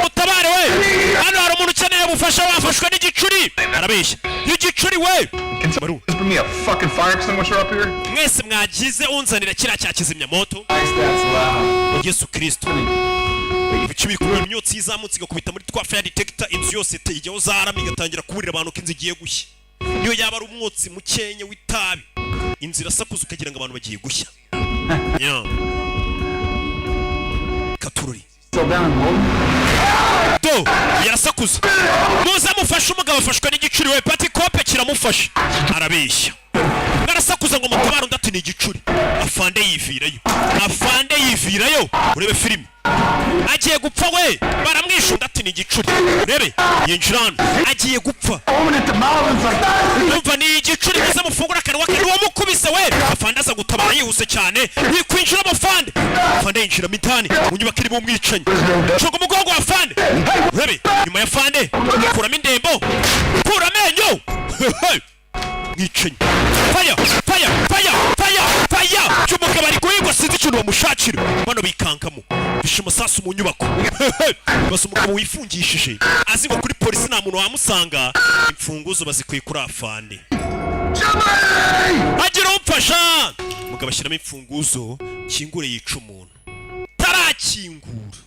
Mutabare we. Hano hari umuntu ukeneye ubufasha wafashwe n'igicuri. Arabeshya. Igicuri we. Just bring me a fucking fire extinguisher up here. Mwese mwagize unzanira kira cya kizimya moto. Yesu Kristo. Ibicibiri kubera imyotsi izamutse igakubita muri twa fire detector inzu yose tejyaho zarama igatangira kuburira abantu ko inzu igiye gushya. Niyo yaba ari umwotsi mukenye w'itabi. Inzira sakuza ukagira ngo abantu bagiye gushya. Katururi. Do yarasakuza muze mufashe umugabo afashwe n'igicuri we Patikope kiramufasha arabeshya ngarasakuza ngo mutabara undi ati ni igicuri afande yivirayo urebe filime agiye gupfa we baramwisha undi ati ni igicuri urebe yinjirana agiye gupfa umva ni igicuri muze mufungura akanwa ke uwo mukubise we afande aza gutabara yihuse cyane yikwinjira amafande afande yinjira mitani mu nyubako irimo umwicanyi shoga umugongo wa afande urebe nyuma ya afande kuramo indembo kura amenyo mwicanyi fire cy'umugabo ari guhigwa sinzi ikintu bamushakira bano bikankamo bishe amasasu mu nyubako basa umugabo wifungishije azi ngo kuri polisi nta muntu wamusanga imfunguzo bazikuye kuri afande agira umfasha umugabo ashyiramo imfunguzo kingure yica umuntu tarakingura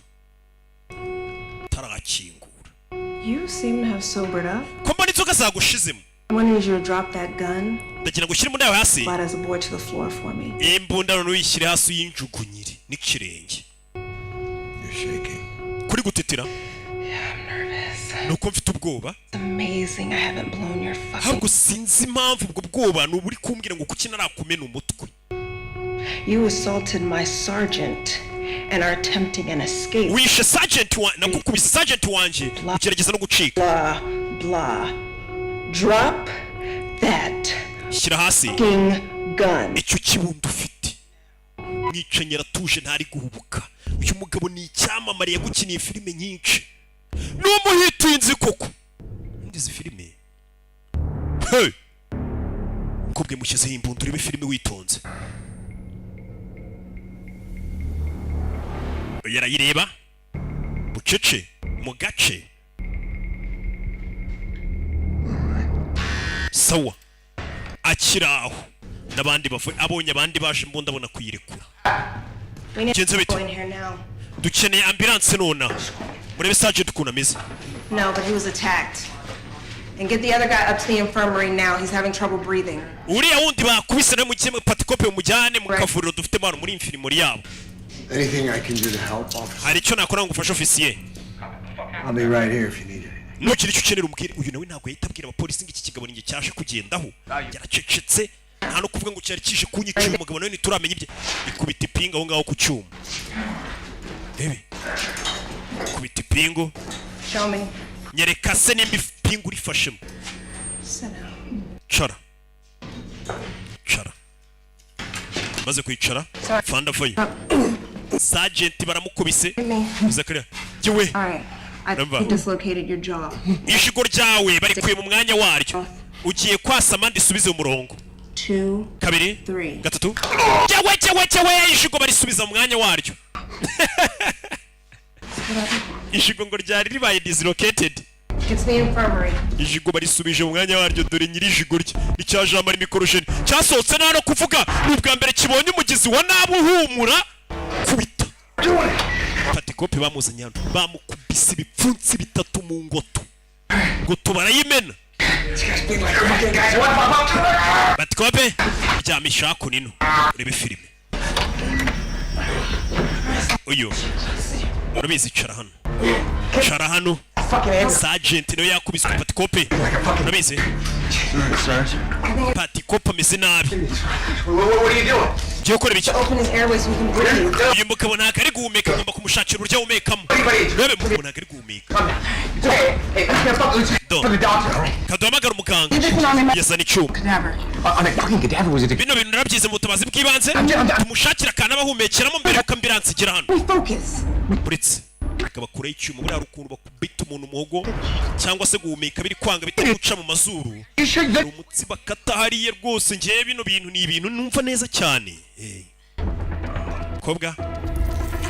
You seem to have sobered up. ko mbona inzoga zagushizemo I wanted you to drop that gun. ndagira ngo ushyire imbunda yawe hasi Slide as a board to the floor for me. imbunda none uyishyire hasi uyinjugunyire n'ikirenge kuri gutitira nuko mfite ubwoba It's amazing I haven't blown your fucking... ahubwo sinzi impamvu ubwo bwoba ni uburi kumbwira ngo kuki narakumena umutwe. You assaulted my sergeant and are attempting an escape. wishe sergeant wa nakukubise sergeant wanje ugerageza no gucika. Blah. Drop that shyira hasi fucking gun. icyo kibundo ufite mwicanyi aratuje ntari guhubuka uyu mugabo ni icyamamare yagukiniye filime nyinshi n'umuhita inzi koko ndizi filime hey kubwe mushyizeho imbunda urebe filime witonze yarayireba bucece mu gace sawa akiraho n'abandi abonye abandi baje imbunda abona kuyirekura genze bite dukeneye ambulance nona murebe sergeant ukuntu ameze No, but he was attacked. And get the other guy up to the infirmary now. He's having trouble breathing. uriya wundi bakubise nawe mugiye patikope mujyane mu kavuriro dufite mano muri infirmary yabo. Anything I can do to help, officer? hari icyo nakora ngo ufashe ofisiye. I'll be right here if you need anything. ntukiri icyo ukenera umbwire uyu nawe ntabwo yahita abwira abapolisi ngo iki kigabo ninjye cyaje kugendaho yaracecetse nta no kuvuga ngo cyari kije kunyicira umugabo nawe ntituramenya ibye ikubita ipinga aho ngaho ku cyuma bebe ikubita ipingo Show me. nyereka se nimba ipingo urifashemo cara maze kwicara fanda vayo sergeant baramukubise Zakaria yewe I dislocated your jaw. ishigo ryawe bari kuye mu mwanya waryo ugiye kwasama ndisubize umurongo 2 kabiri 3 gatatu yewe ishigo barisubiza mu mwanya waryo ishigo ngo ryari ribaye dislocated It's the infirmary. ishigo barisubije mu mwanya waryo dore nyiri ishigo rye icyajamara imikorojeni cyasohotse nano kuvuga n'ubwa mbere kibonye umugizi wa nabi uhumura kubita patikope bamuzanye hano bamukubise ibipfunsi bitatu mu ngoto barayimena patikope ryamisha kunino urebe filime uyu urabizi cara hano sergeant niwe yakubise patikope urabizi patikope ameze nabi giye gukora ibiki uyu mugabo ntabwo ari guhumeka agomba kumushakira uburyo ahumekamo urebe mu ntabwo ari guhumeka kaduhamagara umuganga yazana icyuma bino bintu narabyize mu butabazi bw'ibanze tumushakira akantu abahumekeramo mbere yuko ambiransi igera hano uretse akabakuraho icyuma buriya ukuntu bakubita umuntu umuhogo cyangwa se guhumeka biri kwanga bitari guca mu mazuru hari umutsi bakata hariye rwose ngewe bino bintu ni ibintu numva neza cyane kobwa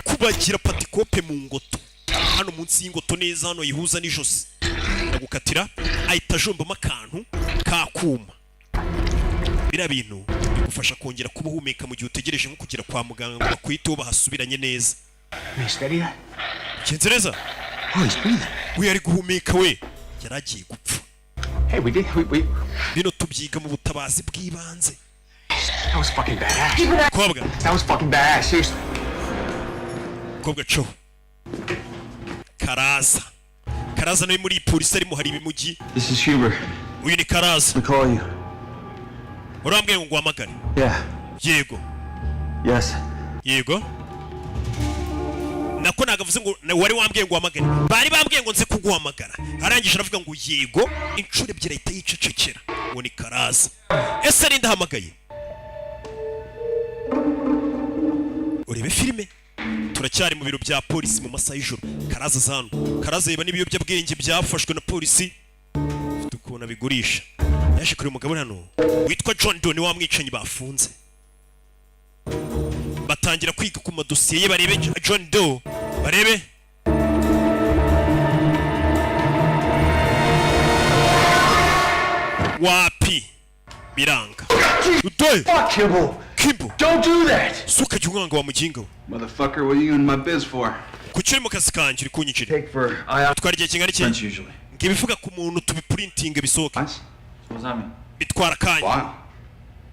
kubagira patikope mu ngoto hano munsi y'ingoto neza hano yihuza n'ijosi ndagukatira ahita ajombamo akantu kakuma biriya bintu bigufasha kongera kuba uhumeka mu gihe utegereje nko kugera kwa muganga ngo bakwiteho bahasubiranye neza Kenze neza we ari guhumeka we yaragiye gupfa bino tubyiga mu butabazi bw'ibanze kobwa kobwa co Karaza nawe muri polisi arimo hari ibimugi uyu ni Karaza urambwiye ngo nguhamagare yego nako nagavuze ngo wari wambwiye ngo uhamagare bari bambwiye ngo nze kuguhamagara arangije aravuga ngo yego inshuro ebyiri ahita yicecekera ngo ni Karaza ese ari ndahamagaye urebe filime turacyari mu biro bya polisi mu masaha y'ijoro Karaza zano Karaza yeba n'ibiyobyabwenge byafashwe na polisi tukubona bigurisha yaje kuri umugabo hano witwa John Doe wa mwicanyi bafunze batangira kwiga ku madosiye ye barebe John Doe barebe wapi biranga utoye Kimbo don't do that suka junganga wa mujingo Motherfucker, what are you in my biz for? kucyuri mu kazi kanjye uri kunyicira twari igihe kingana iki ngibivuga ku muntu tubiprinting bisohoke bitwara kanya Wow.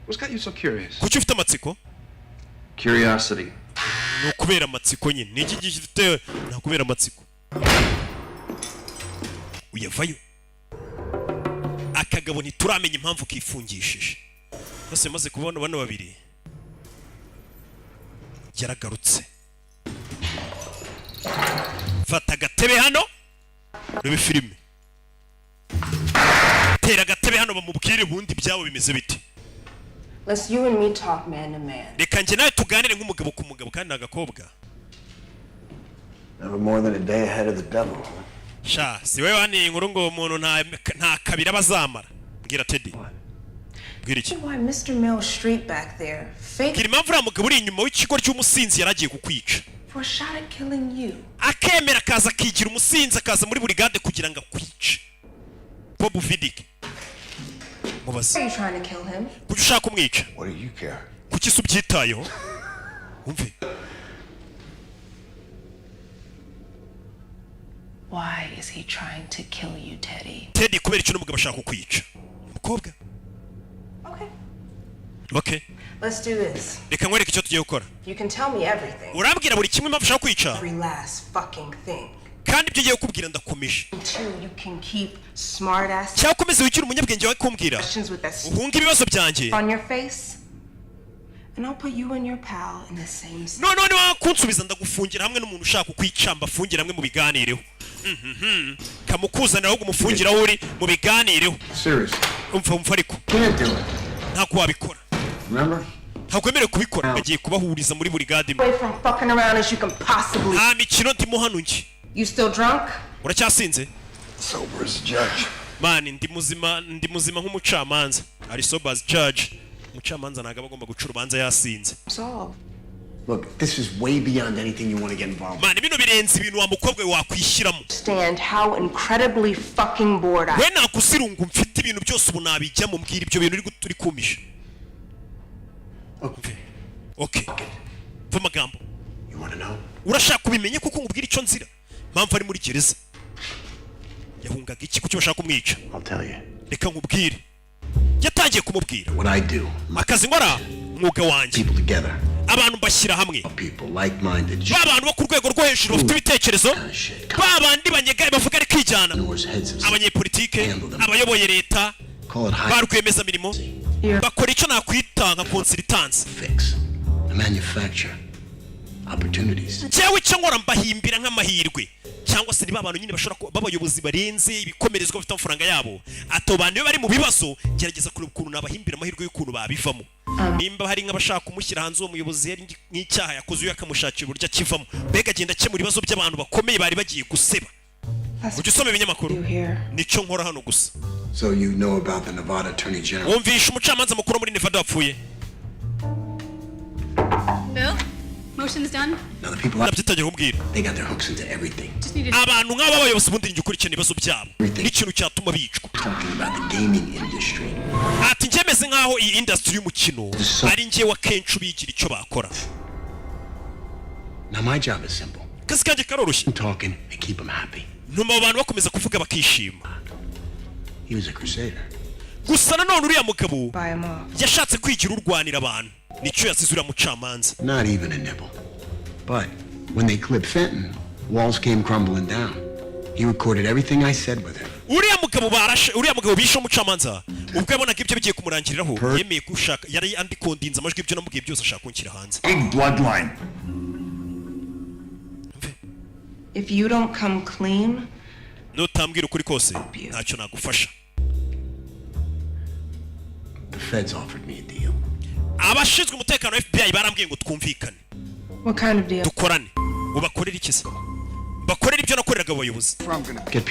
What's got you so curious? kuki ufite amatsiko Curiosity. no kubera amatsiko nyine niki gifite nta kubera amatsiko uyavayo akagabo ntituramenya impamvu kifungishije bose maze kubona bano babiri yaragarutse fata agatebe hano rebe filime tera agatebe hano bamubwire ubundi byabo bimeze biti Let's you and me talk man to man. reka njye nawe tuganire nk'umugabo ku mugabo kandi nagakobwa Never more than a day ahead of the devil. Sha, si wewe wani inkuru ngo umuntu nta kabira bazamara. Mbwira Teddy. Mbwira iki? Why Mr. Mill Street back there? Fake Mbwira impamvu uriya mugabo uri inyuma w'ikigo cy'umusinzi yaragiye kukwica. for a shot at killing you. Akemera akaza akigira umusinzi akaza muri burigade kugira ngo akwice. Bob Vidic. Mubaze. Are you trying to kill him? Kuki ushaka kumwica? What do you care? Kuki se ubyitayeho? Umve. Why is he trying to kill you, Teddy? Teddy kubera icyo n'umugabo ashaka kukwica. Umukobwa. Okay. Let's do this. Reka nkwereke icyo tugiye gukora. You can tell me everything. Urambwira buri kimwe impamvu ushaka kwica. Every last fucking thing. Kandi ibyo ugiye kukubwira ndakomeje. Until you can keep smart ass Cyangwa ukomeze wikira umunyabwenge wawe kumbwira. questions with that Uhunga ibibazo byanjye. on your face. And I'll put you and your pal in the same cell. None niba kunsubiza ndagufungira hamwe n'umuntu ushaka kukwicamba afungira hamwe mu biganireho. Kamukuzanira ahubwo umufungira aho uri mu biganireho. Seriously. Umva ariko. Can't do it. Ntabwo wabikora. Remember? Ntagwemerewe kubikora. Agiye kubahuriza muri burigade. Away from fucking around as you can possibly. Nta mikino ndimo hano ngi. You still drunk? Uracyasinze? Sober as a judge. Man, ndi muzima nk'umucamanza. Ari sober as judge. Umucamanza ntabwo aba agomba guca urubanza yasinze. Solve. Look, this is way beyond anything you want to get involved Man, bino birenze ibintu wa mukobwa wakwishyiramo. Understand how incredibly fucking bored I We nakuzirungu mfite ibintu byose ubu nabijyamo mbwira ibyo bintu uri kumisha. Okay. Va magambo. You want to know? Urashaka kubimenye kuko ngubwira icyo nzira. Mpamvu ari muri gereza. Yahungaga iki kuki bashaka kumwica? I'll tell you. Reka nkubwire. Yatangiye kumubwira. What I do. Akazi nkora umwuga wanjye. People together. Abantu bashyira hamwe. People like-minded. Abantu bo ku rwego rwo hejuru bafite ibitekerezo. Babandi banyegaye bavuga ari kwijyana. Abanyepolitike, abayoboye leta, ba rwiyemezamirimo bakora icyo nakwita nka consultants. Fix. Manufacture. Opportunities. Cyewe icyo nkora mbahimbira nk'amahirwe. Cyangwa se niba abantu nyine bashobora kuba abayobozi barenze ibikomerezwa bafite amafaranga yabo. Ato bantu iyo bari mu bibazo gerageza kureba ukuntu nabahimbira amahirwe y'ukuntu babivamo. Nimba hari nk'abashaka kumushyira hanze uwo muyobozi yari nk'icyaha yakoze uyu akamushakira uburyo akivamo. Mbega agenda akemura ibibazo by'abantu bakomeye bari bagiye guseba. Ujye usoma ibinyamakuru. Nicyo nkora hano gusa. So you know about the Nevada Attorney General. Wumvisha umucamanza mukuru muri Nevada wapfuye. Bill? Motion's done? Now the people nabyitangiye kumbwira. They got their hooks into everything. Abantu nk'aba bayobozi bundi njye ukurikirana ibibazo byabo. N'ikintu cyatuma bicwa. Talking about the gaming industry. Ati njemeze nk'aho iyi industry y'umukino ari njye wa kenshi ubigira icyo bakora. Now my job is simple. Kazi kanjye karoroshye. Talking and keep them happy. Ntuma abantu bakomeza kuvuga bakishima. He was a crusader. Gusa nanone uriya mugabo yashatse kwigira urwanira abantu. Nicyo yasize uriya mucamanza. Not even a nibble. But when they clipped Fenton, walls came crumbling down. He recorded everything I said with him. Uriya mugabo bishe umucamanza. Ubwo yabonaga ibyo bigiye kumurangiriraho yemeye gushaka yari andikondinze amajwi ibyo namubwiye byose ashaka kunshyira hanze. Big bloodline. If you don't come clean, nutambwira ukuri kose ntacyo nagufasha. The feds offered me a deal. Abashinzwe umutekano FBI barambwiye ngo twumvikane. What kind of deal? Dukorane. Ubakorera iki se? Bakorera ibyo nakoreraga abayobozi.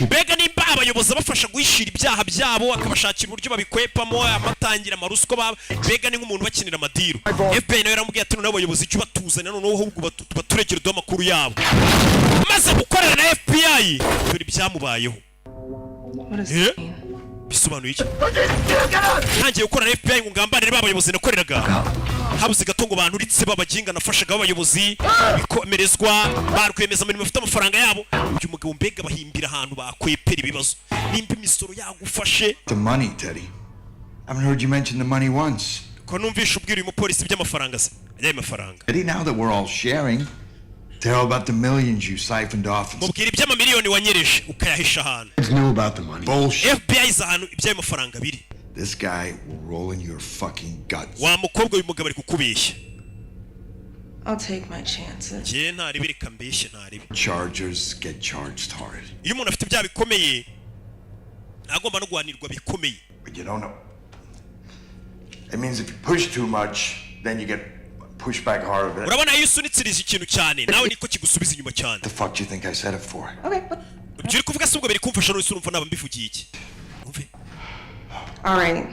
Bega nimba abayobozi bafasha guhishira ibyaha byabo akabashakira uburyo babikwepamo amatangira amaruswa bega ni nk'umuntu bakinira amadiru. FBI nayo yaramubwiye ati n'abayobozi cyo batuzana noneho ahubwo baturegera do amakuru yabo. Maze gukorera na FBI turi byamubayeho. Bisobanuye iki? Ntangiye gukora na FBI ngo ngambanire babayobozi nakoreraga. Habuze gato ngo banturitse babaginga nafashaga abayobozi bikomerezwa barwemeza muri bafite amafaranga yabo. Uyu mugabo mbega bahimbira ahantu bakwepera ibibazo. Nimba imisoro yagufashe. The money, Teddy. I haven't heard you mention the money once. Ko numvisha ubwira uyu mupolisi by'amafaranga se. Ajyaye amafaranga. Teddy, now that we're all sharing, tell about the millions you siphoned off. Mubwira iby'amamiliyoni wanyereje ukayahisha ahantu. I know about the money. Bullshit. FBI zahantu iby'ayo mafaranga biri. This guy will roll in your fucking guts. Wa mukobwa uyu mugabo ari kukubeshya. I'll take my chances. Je ntari birika mbeshye ntari. Chargers get charged hard. Iyo umuntu afite bya bikomeye agomba no guhanirwa bikomeye. But you don't know. It means if you push too much, then you get push back hard a bit. urabona iyo usunitsirije ikintu cyane nawe niko kigusubiza inyuma cyane. The fuck do you think I said it for? Okay. Ibyo uri kuvuga si ubwo biri kumfasha none urumva naba mbivugiye iki? Umve. All right.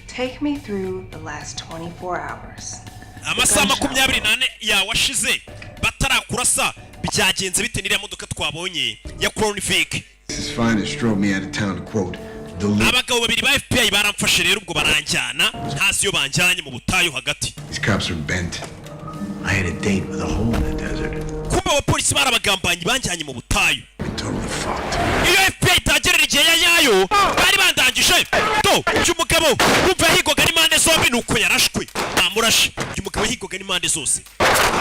Take me through the last 24 hours. Amasaha 24 yawashize batarakurasa byagenze bite n'iriya modoka twabonye ya Crown Vic. This is fine. It drove me out of town to quote the abagabo babiri ba FBI baramfashe rero ubwo baranjyana ntazi yo banjyanye mu butayu hagati. These cops are bent. I had a date with a hole in the desert. Kumba abapolisi barabagambanyi banjyanye mu butayu. Totally fucked. Iyo FBI itagerera igihe yayo bari bandangije to cy'umugabo kumva higoga n'imande zombi nuko yarashwe amurashe cy'umugabo higoga n'imande zose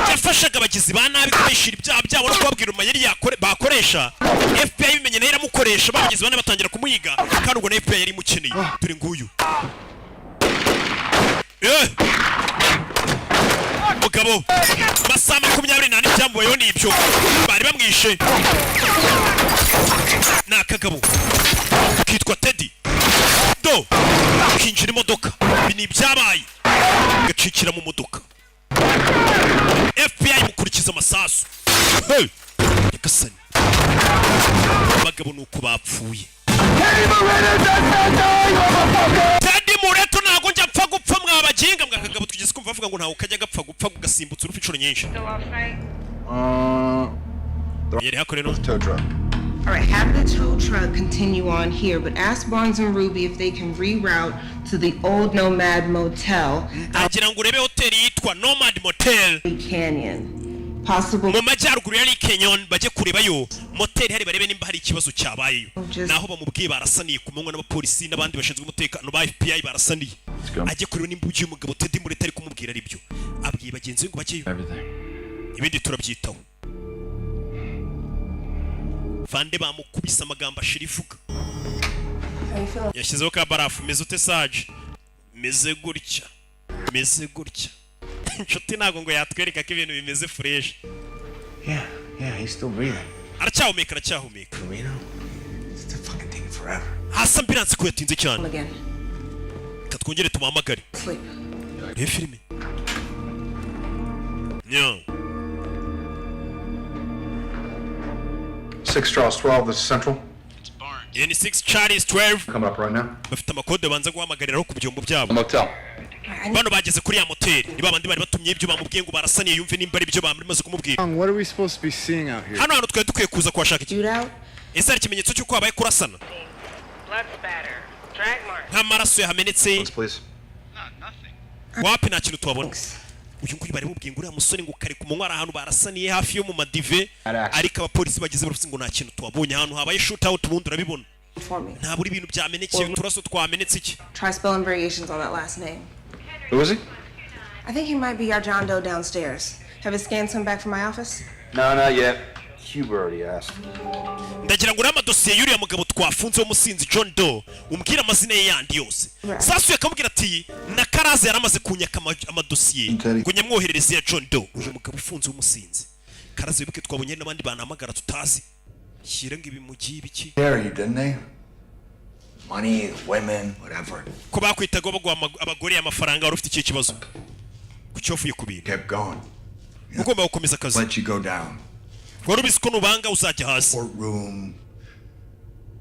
yafashaga abagizi ba nabi kubishira ibyaha byabo no kubabwira umayeri bakoresha FBI bimenye nayo iramukoresha babagizi bane batangira kumuyiga kandi ubwo na FBI yari mukeneye dore nguyu mugabo masaha 24 byambuyeho n'ibyo bari bamwishe nakagabo kitwa Teddy do kinjira imodoka bini byabaye gacikira mu modoka FBI mukurikiza amasasu yakasani abagabo nuko bapfuye Teddy Moreto ntago njya pfa gupfa mwabaginga mwakagabo tugeze kumva avuga ngo ntawe ukajya gapfa gupfa gasimbutse urupfu inshuro nyinshi yari hakore no tow truck. All right, have the tow truck continue on here, but ask Barnes and Ruby if they can reroute to the old Nomad Motel. Agira ngo urebe hotel yitwa Nomad Motel Canyon. Possible. Mu majyaruguru ya Canyon baje kurebayo motel hari barebe nimba hari ikibazo cyabayeyo. Naho bamubwiye barasaniye kumanywa n'abapolisi n'abandi bashinzwe umutekano ba FBI barasaniye. Aje kureba nimba ugiye umugabo Teddy Moreto ari kumubwira ari byo. Abwiye bagenzi ngo bakeyo. Ibindi turabyitaho. Fande bamukubisa amagambo ashirivuga. Yashyizeho ka barafu meze ute Sage? Meze gutya. Meze gutya. Inshuti nago ngo yatwereka ko ibintu bimeze fresh. Yeah, he's still breathing. Aracyahumeka. Marino, it's the fucking thing forever. Hasa ambulance ko yatinze cyane. Again. Katwongere tumuhamagare. Sleep. Reba filime. No. 6 Charles 12, this is Central. Any 6 Charlie 12. Coming up right now. Bafite amakode banza guhamagarira ku byombo byabo. Motel. Bano bageze kuri ya motel. Niba abandi bari batumye ibyo bamubwiye ngo barasaniye yumve nimba ari ibyo bamaze kumubwira. What are we supposed to be seeing out here? Hano twari dukwiye kuza kwashaka iki? Ese ari ikimenyetso cy'uko habaye kurasana? Nk'amaraso yahamenetse. Wapi nta kintu tubabona. Uyu nguyu bari mubwiye ngo uriya musore ngo kare ku munwa ari ahantu barasaniye hafi yo mu madive ariko abapolisi bagize baruvuze ngo nta kintu tubabonye ahantu habaye shoot out ubundi urabibona. Nta buri ibintu byamenekeye uturaso twamenetse iki? Try spelling variations on that last name. Who is he? I think he might be our John Doe downstairs. Have his scans come back from my office? No, not yet. Huber already asked. Ndagira ngo urama dosiye y'uriya mugabo twafunze w'umusinzi John Doe umbwira amazina ye yandi yose. Sasu yakamubwira ati na Karaze yaramaze kunyaka amadosiye ngo nyamwoherereze ya John Doe uyu mugabo ufunze w'umusinzi. Karaze wibuke twabonye n'abandi banamagara tutazi. Shyira ngo ibi mugiye biki? Harry, didn't they? Money, women, whatever. Ko bakwitaga bagwa abagore amafaranga wari ufite iki kibazo? Kucyofuye kubintu. Kept going. Ugomba gukomeza akazi. Let you go down. Wari ubizi ko nubanga uzajya hasi. Courtroom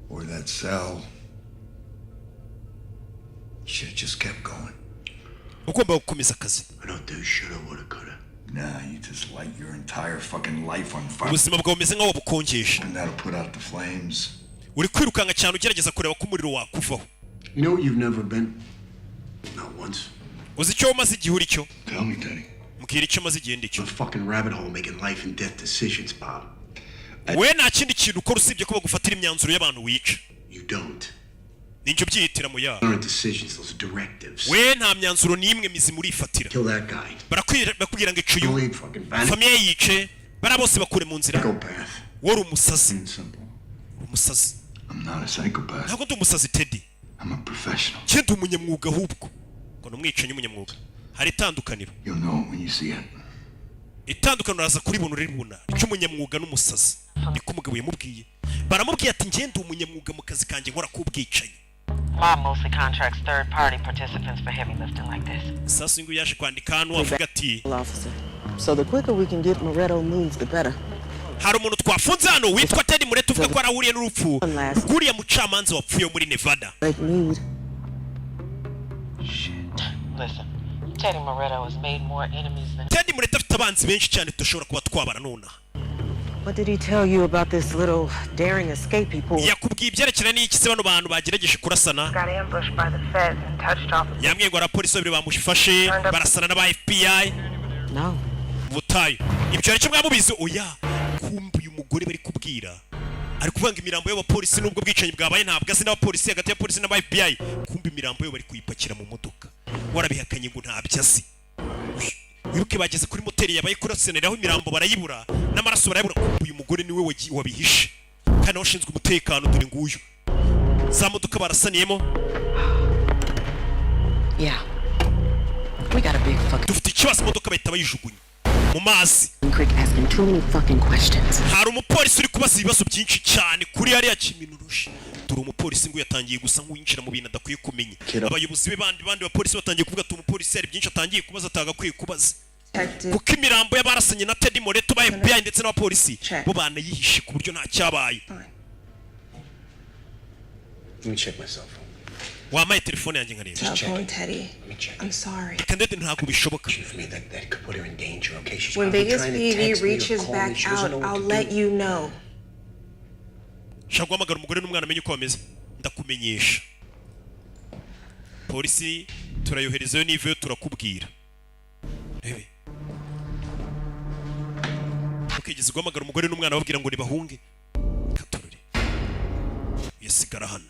or that cell. You should have just kept going. Ugomba gukomeza akazi. I don't do shoulda, woulda, coulda. Nah, you just light your entire fucking life on fire. Ubuzima bwawe bumeze nk'aho bukonjesha. And that'll put out the flames. Uri kwirukanga cyane ugerageza kureba ko umuriro wakuvaho. You know what you've never been? Not once. Uzi icyo umaze igihe uri cyo? Tell me, Teddy. Mbwira icyo umaze igihe ndi cyo. A fucking rabbit hole making life and death decisions, Bob. We nta kindi kintu ukora usibye ko bagufatira imyanzuro y'abantu wica. You don't. Ninjye byihitira mu yabo. Aren't decisions, those are directives. We nta myanzuro n'imwe mizima urifatira. Kill that guy. Bakubwira ngo icuyu. Famiye yice. Bara bose bakure mu nzira. Psychopath. Wari umusazi. Umusazi. I'm not a psychopath. Ntabwo ndi umusazi Teddy. I'm a professional. Cyenda umunyamwuga ahubwo. Ngo numwicanyi umunyamwuga. Hari itandukaniro. You'll know it when you see it. Itandukaniro raza kuri buntu ribuna. Cy'umunyamwuga n'umusazi. Niko umugabo yamubwiye. Baramubwiye ati ngende umunyamwuga mu kazi kanjye nkora kubwicanyi. Mob mostly contracts third-party participants for heavy lifting like this. Sasa ngo yaje kwandika hano avuga ati officer. So the quicker we can get Moretto moved, the better. hari umuntu twafunze hano witwa Teddy Moretto uvuga ko arahuriye n'urupfu kuriya mucamanza wapfuye muri Nevada. Listen, Teddy Moretto has made more enemies than... Teddy Moretto afite abanzi benshi cyane tushobora kuba twabara nona. What did he tell you about this little daring escape he pulled? yakubwiye ibyerekana n'iki se bano bantu bagerageje kurasana? Got ambushed by the feds and touched off... yambwiye ngo abapolisi babiri bamushifashe barasana n'aba FBI. No. Butayo ibyo ari cyo mwamubizi oya kumbi uyu mugore bari kubwira ari kuvanga imirambo y'abapolisi nubwo bwicanyi bwabaye ntabwo azi n'abapolisi hagati ya polisi n'aba FBI kumbi imirambo yo bari kuyipakira mu modoka warabihakanye ngo ntabyo azi. Wibuke bageze kuri moteri yabaye kuraseneraho imirambo barayibura n'amaraso barayibura kumbi uyu mugore niwe wabihishe kandi washinzwe umutekano dore nguyu za modoka barasaniyemo. Yeah. We got a big fucking... dufite ikibazo modoka bahita bayijugunya mu mazi. asking too many fucking questions. hari umupolisi uri kubaza ibibazo byinshi cyane kuri hariya Kiminurusha. Turi umupolisi ngo yatangiye gusa nk'uwinjira mu bintu adakwiye kumenya. Abayobozi be bandi bapolisi batangiye kuvuga ati umupolisi hari byinshi atangiye kubaza atagakwiye kubaza. Kuko imirambo y'abarasanye na Teddy Moretto ba FBI ndetse n'abapolisi bo banayihishe ku buryo nta cyabaye. Let me check myself. Wamaye telefone yanjye nkareba. Stop going, Teddy. I'm sorry. Kandede ntabwo bishoboka. That could put her in danger, okay? She's When probably Vegas trying to PD text me or reaches call me. back She doesn't out, know what I'll to let do. you know. Shaka guhamagara umugore n'umwana amenye uko bameze. Ndakumenyesha. Polisi turayoherezayo n'ivuyo turakubwira. Rebe. Ukigeze guhamagara umugore n'umwana babwira ngo nibahunge. Katurure. Yesigara hano.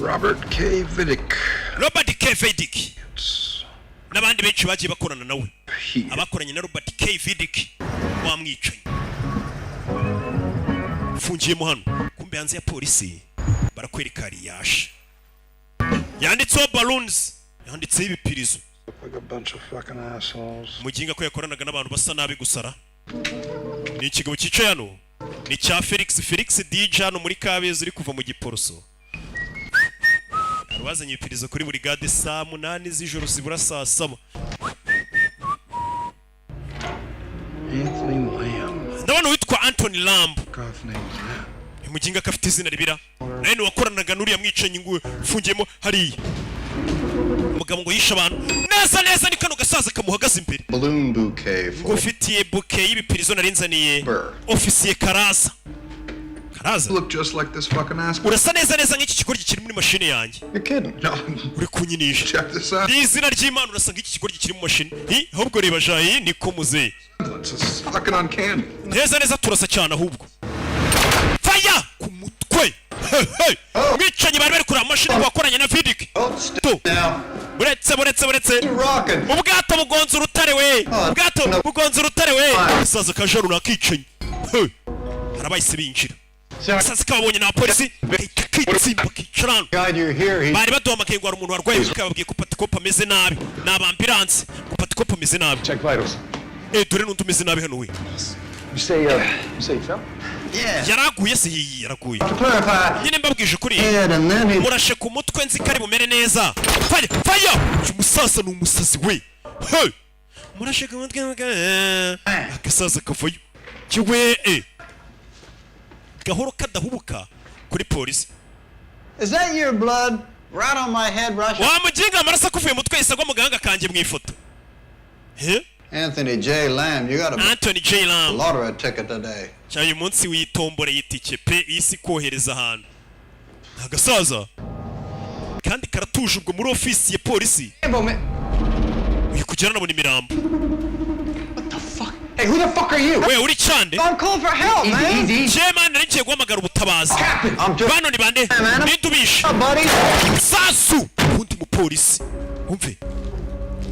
Robert K. Vidic. Robert K. Vidic. N'abandi benshi bagiye bakorana nawe. Abakoranye na Robert K. Vidic wamwicaye. Fungiyemo hano. Kumbe hanze ya polisi barakwereka Riyash. Yanditseho balloons. Yanditseho ibipirizo. Like a bunch of fucking assholes. Muginga ko yakoranaga n'abantu basa nabi gusara. Ni ikigabo cyicaye hano. Ni cya Felix DJ hano muri Kabeza uri kuva mu Giporoso. Wazanye ibipirizo kuri buri gade saa 8 z'ijoro zibura saa 7. Anthony Lamb. Ndabona witwa Anthony Lamb. God's name is Lamb. Muginga kafite izina ribira. Naye ni wakoranaga n'uriya mwicanyi ngo fungiyemo hariya. Umugabo ngo yisha abantu. Neza ni kano gasaza kamuhagaze imbere. Balloon bouquet. Ngo ufitiye bouquet y'ibipirizo narinzaniye. Ofisiye Karaza. Look just like this fucking ass. Urasa neza nk'iki kigoryi kiri muri mashine yanjye. You're kidding? No. Uri kunyinisha. Check this out. Ni izina ry'Imana urasa nk'iki kigoryi kiri mu mashine. Ahubwo reba jayi niko muze. It's fucking uncanny. Neza turasa cyane ahubwo. Fire ku mutwe. Mwicanyi bari kuri mashine wakoranye na Vidic. Buretse. Ubwato bugonza urutare we. Ubwato bugonza urutare we. Saza kajaru nakicanyi. Harabayise binjira. Sasa kabonye na polisi kitsimba kicarano. Bari baduhamagaye ngo ari umuntu warwaye bakababwiye ko patikopa ameze nabi. Naba ambulance ko patikopa ameze nabi. Check vitals. Dore n'undi umeze nabi hano we. You say fell? Yeah. Yaraguye se yaraguye. Nyine mbabwije kuri. Murashe ku mutwe nzi kari bumere neza. Fire! Umusasa n'umusazi we. Hey! Murashe ku mutwe akasaza kavuyo. Kiwe gahoro kadahubuka kuri polisi. Is that your blood right on my head, Russia? Wamuginga amarasa kuvuye mutwe isagwa muganga kanje mu ifoto. Anthony J. Lamb, you got Anthony J. Lamb. Lottery ticket today. Cyayo munsi witombore yitike pe isi kohereza ahantu. Agasaza kandi karatuje ubwo muri ofisi ya polisi. Uyu kujyana nabona imirambo. Hey, who the fuck are you? We uri chande? I'm calling for help, man. Chairman narigiye guhamagara ubutabazi. Bano ni bande? Nitubishe. Sasu. Undi mu polisi. Umve.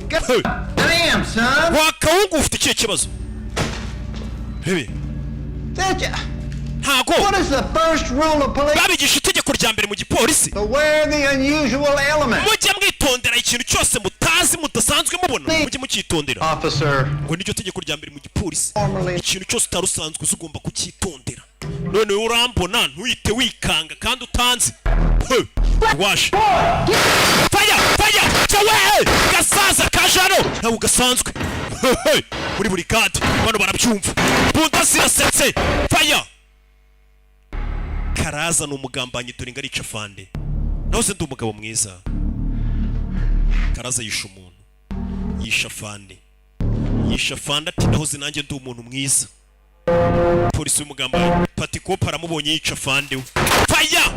Damn, son. Wakawungu ufite ikihe kibazo? Rebe. Hago. What is the first rule of police? Babigisha itegeko rya mbere mu gipolisi. Beware the unusual element. Mujye mwitondera ikintu cyose mutazi mudasanzwe mubona. Mujye mukitondera. Officer. Ngo niryo tegeko rya mbere mu gipolisi. Ikintu cyose utarusanzwe uzugomba kucyitondera. None urambona ntuyite wikanga kandi utanze. waje faya cyawe gasaza kajano nawe ugasanzwe muri buri kadi bano barabyumva bunda zirasetse faya Karaza ni umugambanyi dore ngo arica fande naho se ndi umugabo mwiza Karaza yisha umuntu yisha fande ati naho zinange ndi umuntu mwiza polisi y'umugambanyi Patikopi aramubonye yica fande we faya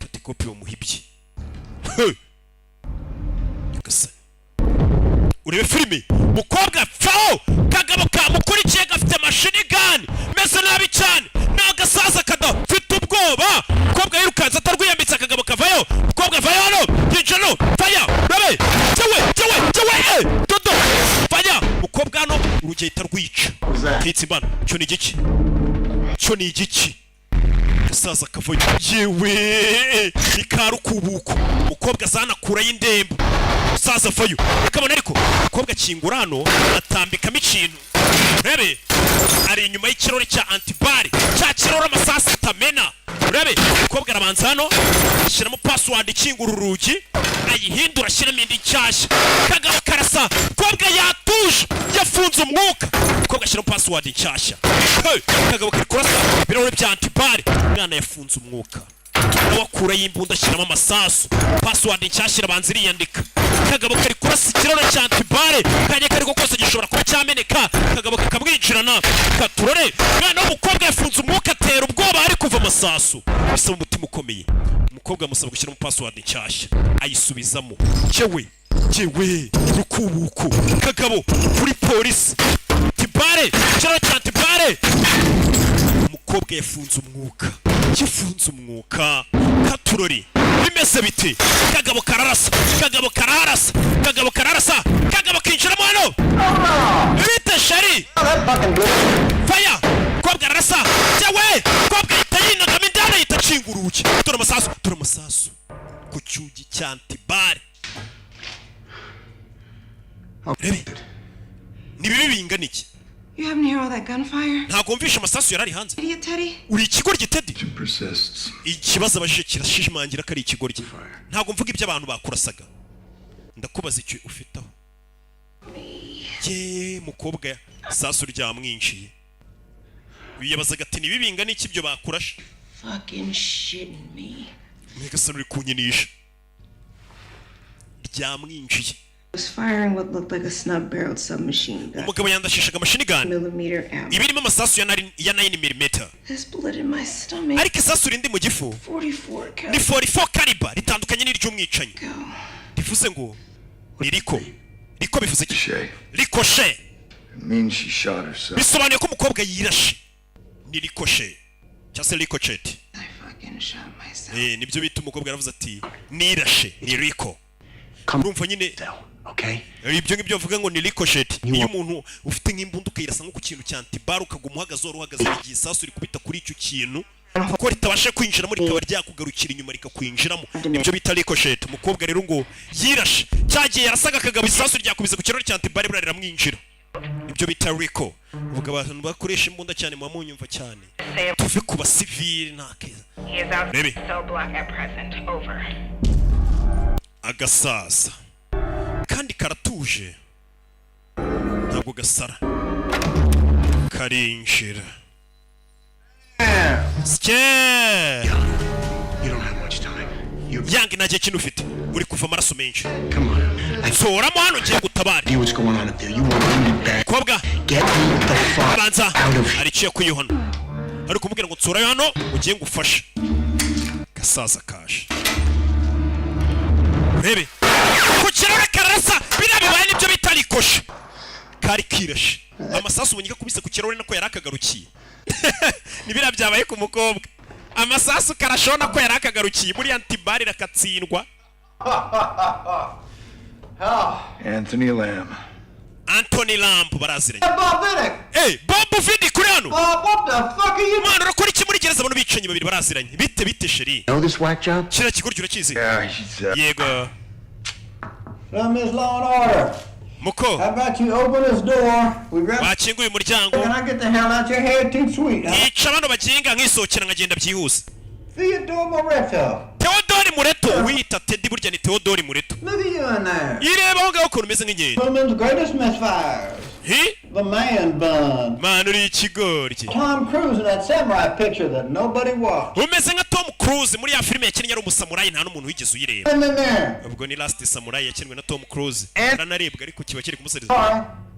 Patikopi bamuhibye urebe filime mukobwa faho kagabo kamukurikiye gafite mashini gani meze nabi cyane n'agasaza kadafite ubwoba mukobwa yirukanze atarwiyambitse akagabo kavayo mukobwa vayo hano yinjano faya rabe cyawe dodo faya mukobwa hano urugero itarwica hitsi mbana cyo ni igiki gasaza kavayo yewe ikarukubuko mukobwa zanakura y'indembo saza vayo akabona ariko mukobwa kingurano atambikamo ikintu rebe ari inyuma y'ikirore cya antibari cya kirore amasasi atamena rebe mukobwa arabanza hano ashyiramo password ikingura urugi ayihindura ashyiramo indi nshyashya kagabo karasa mukobwa yatuje yafunze umwuka mukobwa ashyiramo password nshyashya kagabo kari kurasa ibirore bya antibari umwana yafunze umwuka nawe akura y'imbunda ashyiramo amasasu password nshyashya irabanza iriyandika kagabo kari kurasa ikirore cya antibare kanya kariko kose gishobora kuba cyameneka kagabo kakabwinjirana katurore mwana w'umukobwa yafunze umwuka atera ubwoba ari kuva amasasu bisaba umutima ukomeye umukobwa amusaba gushyiramo password nshyashya ayisubizamo cyewe rukubuku kagabo kuri polisi antibare ikirore cya antibare umukobwa yafunze umwuka katurori bimeze biti kagabo kararasa kagabo kinjiramo hano bite shari faya kobwa arasa cyawe kobwa itayinagamo indana yitacinga urugi tura amasasu ku cyugi cya antibare rebe ni bibi bingana iki You haven't heard all that gunfire? ntabwo mvisha amasasu yarari hanze Idiot Teddy? uri ikigoryi Teddy ikibazo abajije kirashimangira ko ari ikigoryi ntabwo mvuga ibyo abantu bakurasaga ndakubaza icyo ufitaho mukobwa sasu ryamwinjiye wiyabazaga ati nibibinga n'iki byo bakurashe Fucking shitting me. Nigasa uri kunyinisha ryamwinjiye Was firing what looked like a snub-barreled submachine gun. umugabo yandashishaga machine gun Millimeter ammo. ibirimo amasasu ya 9mm There's blood in my stomach. ariko isasu rindi mu gifu 44 caliber. ni 44 caliber ritandukanye n'iry'umwicanyi bivuze ngo riko bivuze iki ricochet means she shot herself. bisobanuye ko umukobwa yirashe ni ricochet cyangwa se ricochet I fucking shot myself. nibyo bita umukobwa yaravuze ati nirashe ni rico urumva nyine ibyo ngibyo bavuga ngo ni ricochet iyo umuntu ufite nk'imbunda ukayirasa nko ku kintu cya antibare ukaguma uhagaze igihe isasu rikubita kuri icyo kintu kuko ritabasha kwinjiramo rikaba ryakugarukira inyuma rikakwinjiramo ibyo bita ricochet umukobwa rero ngo yirashe cyagiye yarasaga akagabo isasu ryakubise ku kirori cya antibare buriya riramwinjira ibyo bita rico uvuga abantu bakoresha imbunda cyane mu munyumva cyane tuve ku basivili nta keza rebe agasaza kandi karatuje ntabwo gasara karinjira yange nta gihe kintu ufite uri kuva amaraso menshi nsoramo hano ngiye gutabara kobwa banza ariciye kuyihona ari kumubwira ngo nsorayo hano ugiye ngufashe gasaza kaje urebe ku kirore kararasa biriya bibaye nibyo bita rikoshe kari kirashe amasasu ubonye kubise ku kirore nako yari akagarukiye ni biriya byabaye ku mukobwa amasasu karashona ko yari akagarukiye muri antibare rakatsindwa Anthony Lamb baraziranye Bob Vidi kuri hano mwana urakora iki muri gereza abantu bicanyi babiri baraziranye bite sheri kira kiguryo urakizi yego Miss Law and Order. Muko. How about you open this door? Wakinguye umuryango. And I get the hell out your head too sweet. Ica bano bakinga nkisokera nkagenda byihuse. Theodore Moreto. Theodore Moreto wita Teddy burya ni Theodore Moreto. Look at you in there. Ireba aho ngaho ukuntu umeze nk'inkende. Women's greatest misfires. He? The man bun. Man uri ikigoryi. Tom Cruise in that samurai picture that nobody watched. Umeze nka Tom Cruise muri ya filime yakinnye ari umusamurai nta n'umuntu wigeze uyireba. Ubwo ni Last Samurai yakinnye na Tom Cruise. Aranarebwa ariko kiba kiri kumuseriza.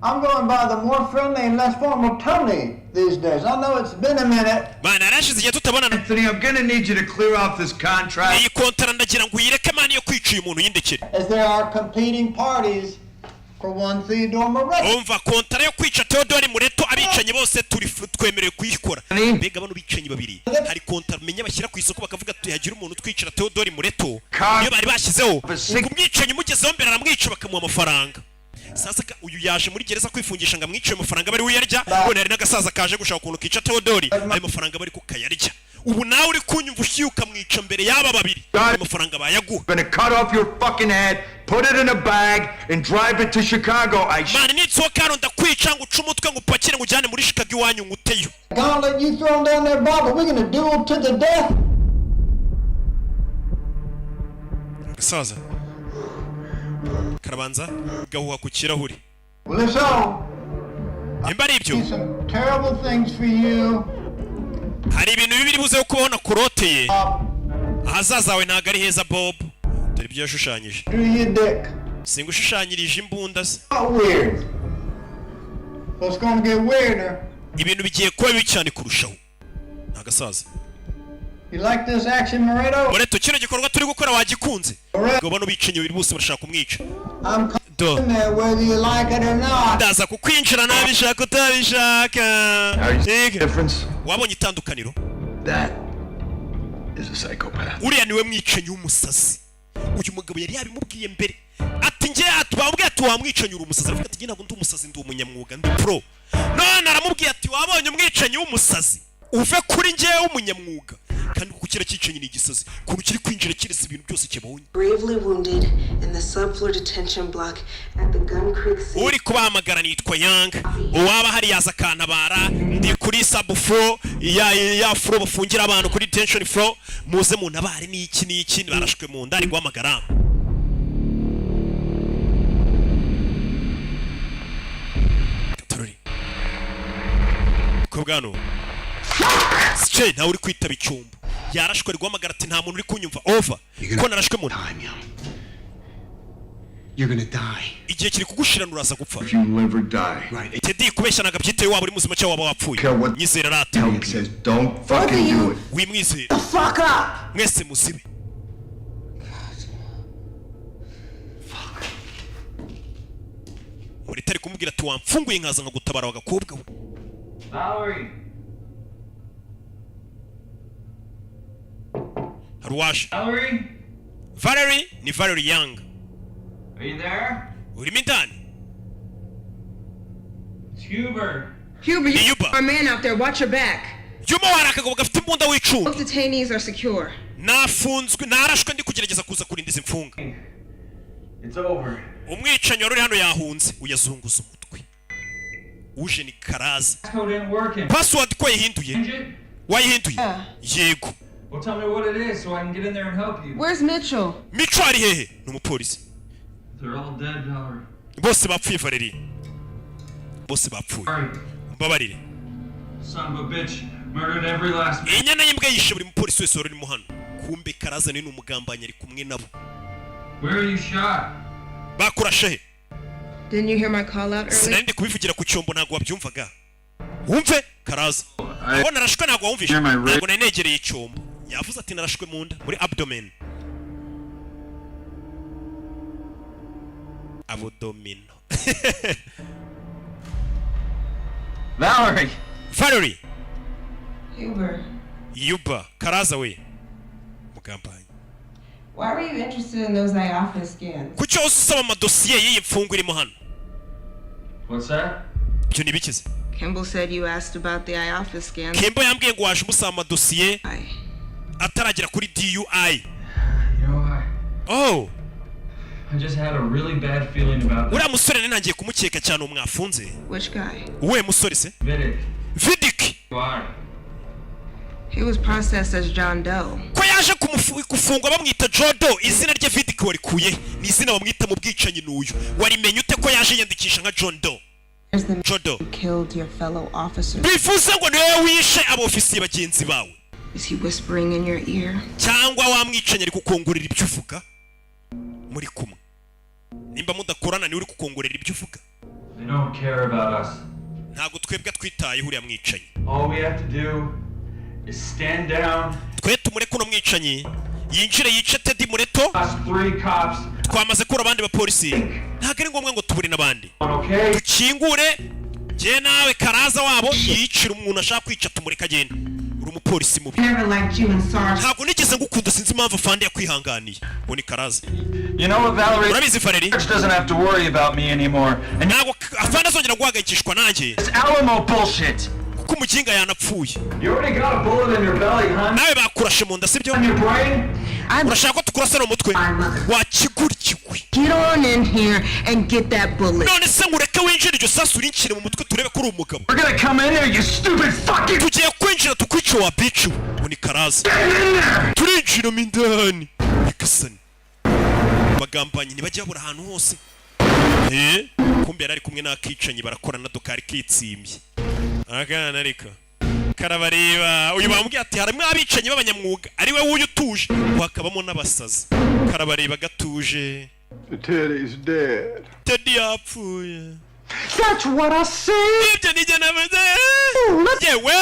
I'm going by the more friendly and less formal Tony these days. I know it's been a minute. Man, arashize igihe tutabonana. Anthony, I'm gonna need you to clear off this contract. Iyi kontara ndagira ngo uyireke man yo kwica uyu muntu yindekere. As there are competing parties for one Theodore Moreto. Umva kontara yo kwica Theodore Moreto abicanyi bose twemerewe kuyikora. Mbega bano bicanyi babiri. Hari kontara menya bashyira ku isoko bakavuga ati hagira umuntu twicira Theodore Moreto. Iyo bari bashyizeho kumwicanyi mugezeho mbere aramwica bakamuha amafaranga. Sasa uyu yaje muri gereza kwifungisha ngo amwice amafaranga bari uyarya none hari n'agasaza kaje gushaka ukuntu kica Theodore ayo mafaranga bari kukayarya ubu nawe uri kunyumva ushyuka mwica mbere y'aba babiri ayo mafaranga bayaguha. Gonna cut off your fucking head, put it in a bag and drive it to Chicago. Man, nitsoka ronda kwica ngo uca umutwe ngo upakire ngo ujyane muri Chicago iwanyu nguteyo. Gauntlet you thrown down there, Bob, but we're gonna duel to the death. Gasaza karabanza gahuha ku kirahuri. Well, it's all. Imba ari ibyo. Some terrible things for you. Hari ibintu bibiri buze kubaho na kuroteye. Ahazaza hawe ntago ari heza Bob. Dore ibyo yashushanyije. Singushushanyirije imbunda se. Weird. It's gonna get weirder. Ibintu bigiye kuba bibi cyane kurushaho. Nagasaza. You like this action, Moreto? Moreto, kino gikorwa turi gukora wagikunze. Ngo bano bicanyi biri bose barashaka kumwica. I'm coming there whether you like it or not. Ndaza kukwinjira nabishaka utabishaka. Difference. Wabonye itandukaniro? That is a psychopath. Uriya niwe mwicanyi w'umusazi. Uyu mugabo yari yabimubwiye mbere. Ati nge atubabwiye ati wamwicanyi uri umusazi. Aravuga ati nge ntabwo ndi umusazi ndi umunyamwuga ndi pro. None aramubwiye ati wabonye umwicanyi w'umusazi. Uve kuri ngewe w'umunyamwuga. Kandi kukira cyicanyi ni igisazi kuntu kiri kwinjira kirese ibintu byose kibonye. Gravely wounded in the subfloor detention block at the Gun Creek City. Uri kubahamagara nitwa Young uwaba hari yaza kantabara ndi kuri subfloor ya floor bafungira abantu kuri detention floor muze mu ntabare n'iki barashwe mu ndari guhamagara. Katorori kubwano Sche nawe uri kwitaba icyumba yarashwe ari guhamagara ati nta muntu uri kunyumva over ko narashwe mu You're gonna die. Igihe kiri kugushira nuraza gupfa. If you live or die. Right. Teddy kubeshya naga byiteye waba uri muzima cyangwa waba wapfuye. Nyizera rata. It says don't fucking do it. Wimwizera. The fuck up. Mwese musibe. Muri tari kumubwira ati wamfunguye nkaza nkagutabara bagakobwa we. Valerie. Haruwash. Valerie? Valerie ni Valerie Young. Are you there? Uri mindani? It's Huber. Huber, you are a man out there. Watch your back. Yuma warakaga gafite imbunda w'icuma. Both detainees are secure. Nafunzwe narashwe ndi kugerageza kuza kurinda izi mfunga. It's over. Umwicanyi wari hano yahunze uyazunguza umutwe. Uje ni Karaza. Password ko yahinduye. Wayihinduye? Yego. Well, tell me what it is so I can get in there and help you. Where's Mitchell? Mitchell ari hehe? Ni umupolisi. They're all dead, Valerie. Bose bapfuye Valerie. Bose bapfuye. Mbabarire. Son of a bitch murdered every last man. Inyana y'imbwa yishe buri mupolisi wese wari mu hano. Kumbe Karaza ni umugambanyi ari kumwe nabo. Where are you shot? Bakurashe he? Didn't you hear my call out earlier? Sinari kubivugira ku cyombo ntago wabyumvaga. Wumve Karaza. Aho narashwe ntago wumvishe. Ntago nanegereye icyombo. Yavuze ati narashwe mu nda muri abdomen. Abdomino. Valerie. Valerie. Huber. Karaza we. Mugambanyi. Why were you interested in those IOFA scans? Kuki usaba amadosiye y'iyi mfungo irimo hano? What's that? Ibyo nibikize. Kimball said you asked about the IOFA scans. Kimball yambwiye ngo waje umusaba amadosiye ataragera kuri DUI. You know why? Oh. I just had a really bad feeling about that. Uriya musore nangiye kumukeka cyane umwafunze. Which guy? Uwe musore se? Vidic. Vidic. Why? He was processed as John Doe. Ko yaje gufungwa bamwita John Doe, izina rye Vidiko warikuye ni izina bamwita mu bwicanyi n'uyu. Warimenye ute ko yaje yandikisha nka John Doe? John Doe Killed your fellow officers. bifuza ngo niwe wishe abofisiye bagenzi bawe. Is he whispering in your ear? Cyangwa wamwicanye ari kukongorera ibyo uvuga muri kumwe. Nimba mudakorana ni uri kukongorera ibyo uvuga. They don't care about us. Ntago twebwe twitaye huriya mwicanyi. All we have to do is stand down. Twe tumureke uno mwicanyi yinjire yice Teddy Mureto. 3 cops. Twamaze kura abandi bapolisi. Ntago ari ngombwa ngo tubure n'abandi. Okay. Dukingure je nawe Karaza wabo yicira umuntu ashaka kwica tumureka agenda. Uri umupolisi mubi. Ntago nigeze ngukunda sinzi impamvu Fandi yakwihanganiye. Ngo ni Karaza. You know what, Valerie? Urabizi Valerie? Doesn't have to worry about me anymore. And ntago Fandi azongera guhagayikishwa nanjye. It's Alamo bullshit. Kuko umuginga yanapfuye. You already got a bullet in your belly, huh? Nawe bakurashe mu nda sibyo? On your brain? Urashaka ko tukurasa no mutwe? Wakigurikigwe. Get on in here and get that bullet. None se ngureke winjira iryo sasu urinkire mu mutwe turebe ko uri umugabo. We're gonna come in here, you stupid fucking. Tugiye kwinjira tukwice wa bitch. Uni Karaza. Turinjira mu indani. Ikasani. Bagambanyi ntibajya babura ahantu hose. Kumbe yari kumwe n'akicanyi barakorana dokari kitsimbye. Agana ariko Karabareba uyu bambwiye ati harimwe abicanyi b'abanyamwuga ari we wuyu tuje wakabamo n'abasazi. Karabareba gatuje. Teddy is dead. Teddy yapfuye. That's what I said. Ibyo nijye navuze. Yewe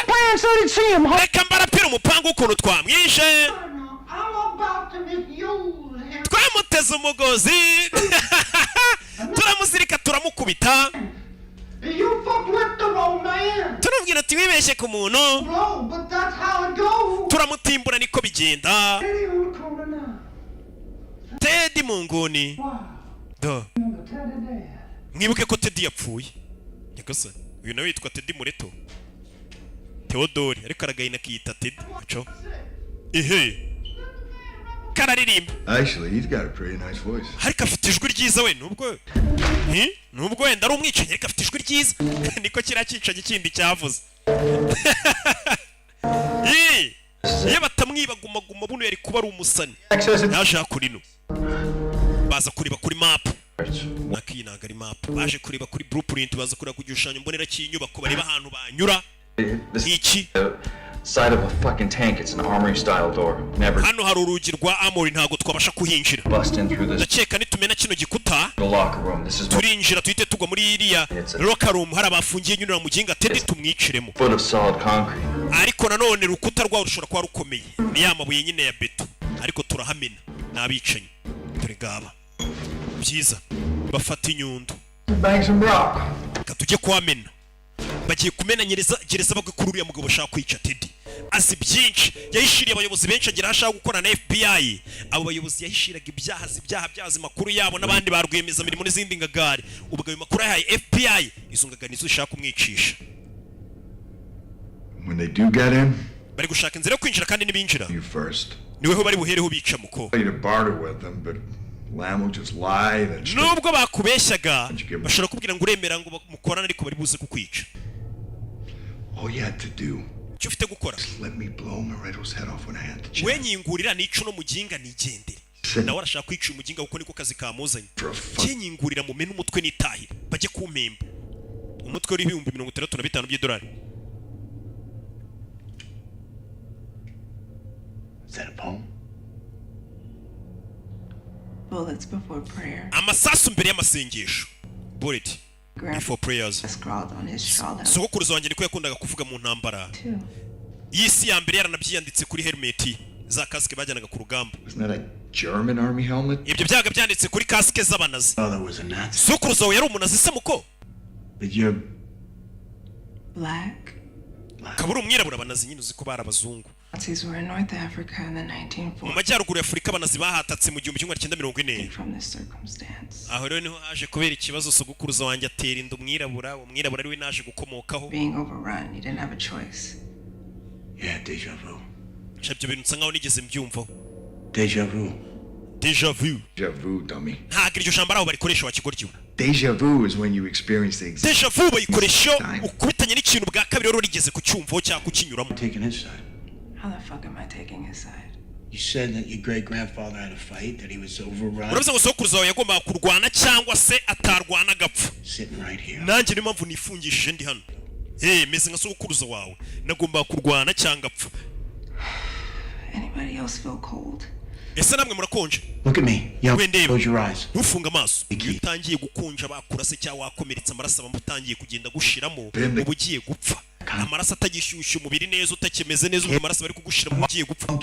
Plans didn't see him. reka mbarapira umupangu ukuntu twamwishe. Twamuteze umugozi turamuzirika turamukubita. Turambwira ati wibeshye ku muntu. Turamutimbura niko bigenda. Teddy munguni. Do mwibuke ko Teddy yapfuye. Yakasa uyu nawe yitwa Teddy Mureto Theodore ariko aragayina kiyita Teddy aco kararirimba. Actually, he's got a pretty nice voice. Ariko afite ijwi ryiza we nubwo wenda ari umwicanyi ariko afite ijwi ryiza. Niko kirakicanye kindi cyavuze. Iyo batamwiba guma buno yari kuba ari umusani. Naje hakurino baza kuriba kuri map. Nakinaga ari map. Baje kuriba kuri blueprint baza kureba kugishanya mbonera cy'inyubako bareba ahantu banyura. Iki side of a fucking tank. It's an armory style door. Never. Hano hari urugi rwa armory ntago twabasha kuhinjira. Bust in through this. Ndakeka nitumena kino gikuta. The locker room. This is. Turinjira tuhite tugwa muri iriya locker room hari abafungiye nyura mu ginga Teddy tumwiciremo. Foot of solid concrete. Ariko nanone rukuta rwa rushora kwa rukomeye. Ni ya mabuye nyine ya beto. Ariko turahamena nabicanyi. Turi ngaba. Byiza. Bafata inyundo. Banks and Brock. Katujye kwamena. Bagiye kumenanyereza gereza bagwe kuri uriya mugabo ashaka kwica Teddy. Azi byinshi yahishiriye abayobozi benshi agira ashaka gukora na FBI. Abo bayobozi yahishiraga ibyaha byazi makuru yabo n'abandi barwemeza mirimo n'izindi ngagari. Ubwo ayo makuru yahaye FBI izo ngaganizo ishaka kumwicisha. When they do get him, bari gushaka inzira yo kwinjira kandi nibinjira. You first. Niweho bari buhereho bica muko. To barter with them, but Lamb will just lie and. Nubwo bakubeshyaga bashobora kubwira ngo uremera ngo mukorana ariko bari buze kukwica. All you had to do. Cyo ufite gukora. Let me blow Moreto's head off when I had the chance. Wenyingurira nico no muginga nigendere. Nawe arashaka kwica umuginga kuko niko kazi kamuzanye. Cyenyingurira mu menu umutwe nitahira. Baje kumpemba. Umutwe uri 35,000 by'idolari. Is that a poem? Bullets before prayer. Amasasu mbere y'amasengesho. Bullet before prayers. Sogokuruza wanjye niko yakundaga kuvuga mu ntambara. Yisi ya mbere yaranabyiyanditse kuri helmet za kasike bajyanaga ku rugamba. Isn't that a German army helmet? Ibyo byaga byanditse kuri kasike z'abanazi. Oh, that was a Nazi. Sogokuruza yari umunazi se muko? But you Black. Kabura umwirabura abanazi nyine uziko barabazungu. Nazis were in North Africa in the 1940s. Mu majyaruguru ya Afurika abanazi bahatatse mu 1940. From this circumstance. Aho rero niho haje kubera ikibazo sogokuruza wanjye atera inda umwirabura, umwirabura ari we naje gukomokaho. Being overrun, you didn't have a choice. Yeah, deja vu. Chabyo bintu nsangaho nigeze mbyumvaho. Deja vu. Deja vu. Deja vu, dummy. Ntabwo iryo jambo araho barikoresha wakigoryiwe. Deja vu is when you experience the Deja vu bayikoresha ukubitanye n'ikintu bwa kabiri rero rigeze ku cyumvo cya kukinyuramo. Taking his side. How the fuck am I taking his side? You said that your great-grandfather had a fight, that he was overrun. urabize ngo sokuruza wawe yagombaga kurwana cyangwa se atarwana agapfa. Sitting right here. Nanjye niyo mpamvu nifungishije ndi hano. Meze nka sokuruza wawe nagombaga kurwana cyangwa apfa. Anybody else feel cold? Ese namwe murakonje? Look at me. Yo, close your eyes. Ntufunga amaso. Iyo utangiye gukonja bakurase cyangwa wakomeretsa amaraso abamutangiye kugenda gushiramo uba ugiye gupfa. Amaraso atagishyushye umubiri neza utakemeze neza amaraso bari kugushira mu ugiye gupfa.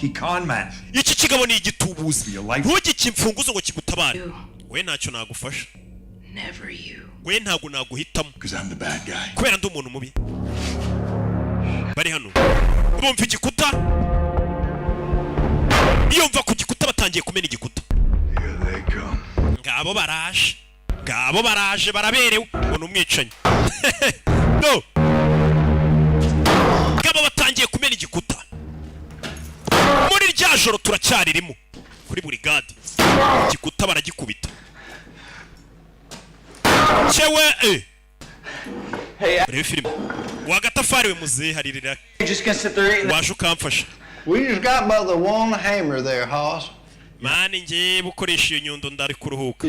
Iki kigabo ni igitubuzi. Ntugikimfunguzo ngo kigutabare. We ntacyo nagufasha. Never you. We ntago naguhitamo. Because I'm the bad guy. Kubera ndi umuntu mubi. Bari hano. Bumva igikuta. Iyo mva ku gikuta batangiye kumena igikuta. Ngabo baraje baraberewe ubona umwicanyi. No. Ngabo batangiye kumena igikuta. Muri rya joro turacyaririmo kuri brigade. Igikuta baragikubita. Chewe Reba film. Wagatafari we muzehe haririra. Waje ukamfasha. We just got by the one hammer there, Hoss. Mani ngiye bukoresha iyo nyundo ndari kuruhuka.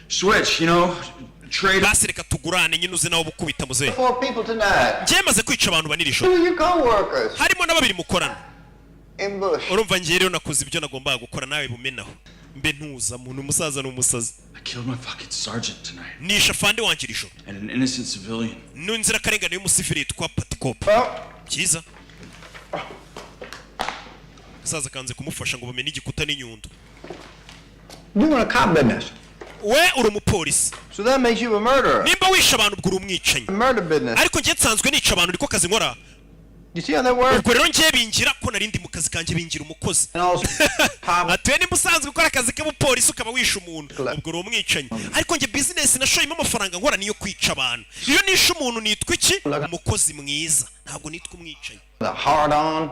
Switch, you know, trade. Basi reka tugurane nyine uze nawo bukubita muzehe. 4 people tonight. Ngiye maze kwica abantu banirisho. Who are your co-workers? Harimo n'ababiri mukorana. In bush. Urumva ngiye rero nakoze ibyo nagombaga gukora nawe bumenaho. Mbe ntuza muntu umusaza n'umusazi. I killed my fucking sergeant tonight. Nisha fande wangirisho. And an innocent civilian. Nunzira karengane y'umusifiri yitwa Patikop. Cyiza. Saza kanze kumufasha ngo bamenye igikuta n'inyundo. You want a cop business? We uri umupolisi. So that makes you a murderer. Nimba wisha abantu ubwo uri umwicanyi. Murder business. Ariko ngiye nsanzwe nica abantu niko kazi nkora. You see how that works? Ubwo rero ngiye bingira ko narindi mu kazi kanje bingira umukozi. Atwe nimba usanzwe ukora akazi k'ubupolisi ukaba wisha umuntu. Ubwo uri umwicanyi. Ariko ngiye business nashoyemo amafaranga nkora niyo kwica abantu. Iyo nisha umuntu nitwa iki? Umukozi mwiza. Ntabwo nitwa umwicanyi. Hard on.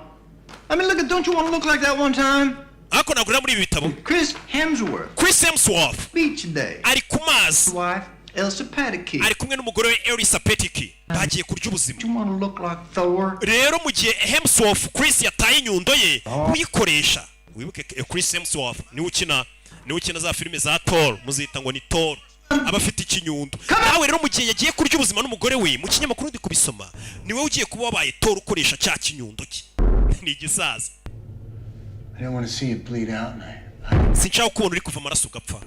I mean, don't you want to look like that one time? Ako nagura muri ibi bitabo. Chris Hemsworth. Beach day. Ari ku mazi. Wife, Elsa Pataki. Ari kumwe n'umugore we Elsa Pataki. Bagiye kurya ubuzima. You want to look like Thor? Rero mu gihe Hemsworth Chris yataye inyundo ye kuyikoresha. Wibuke Chris Hemsworth niwe ukina za filime za Thor, muzita ngo ni Thor. Abafite ikinyundo. Nawe rero mu gihe yagiye kurya ubuzima n'umugore we mu kinyamakuru ndi kubisoma. Niwe ugiye kuba wabaye Thor ukoresha cya kinyundo cye. Ni igisaza. I don't want to see you bleed out. Sinshaka kubona uri kuva amaraso ugapfa.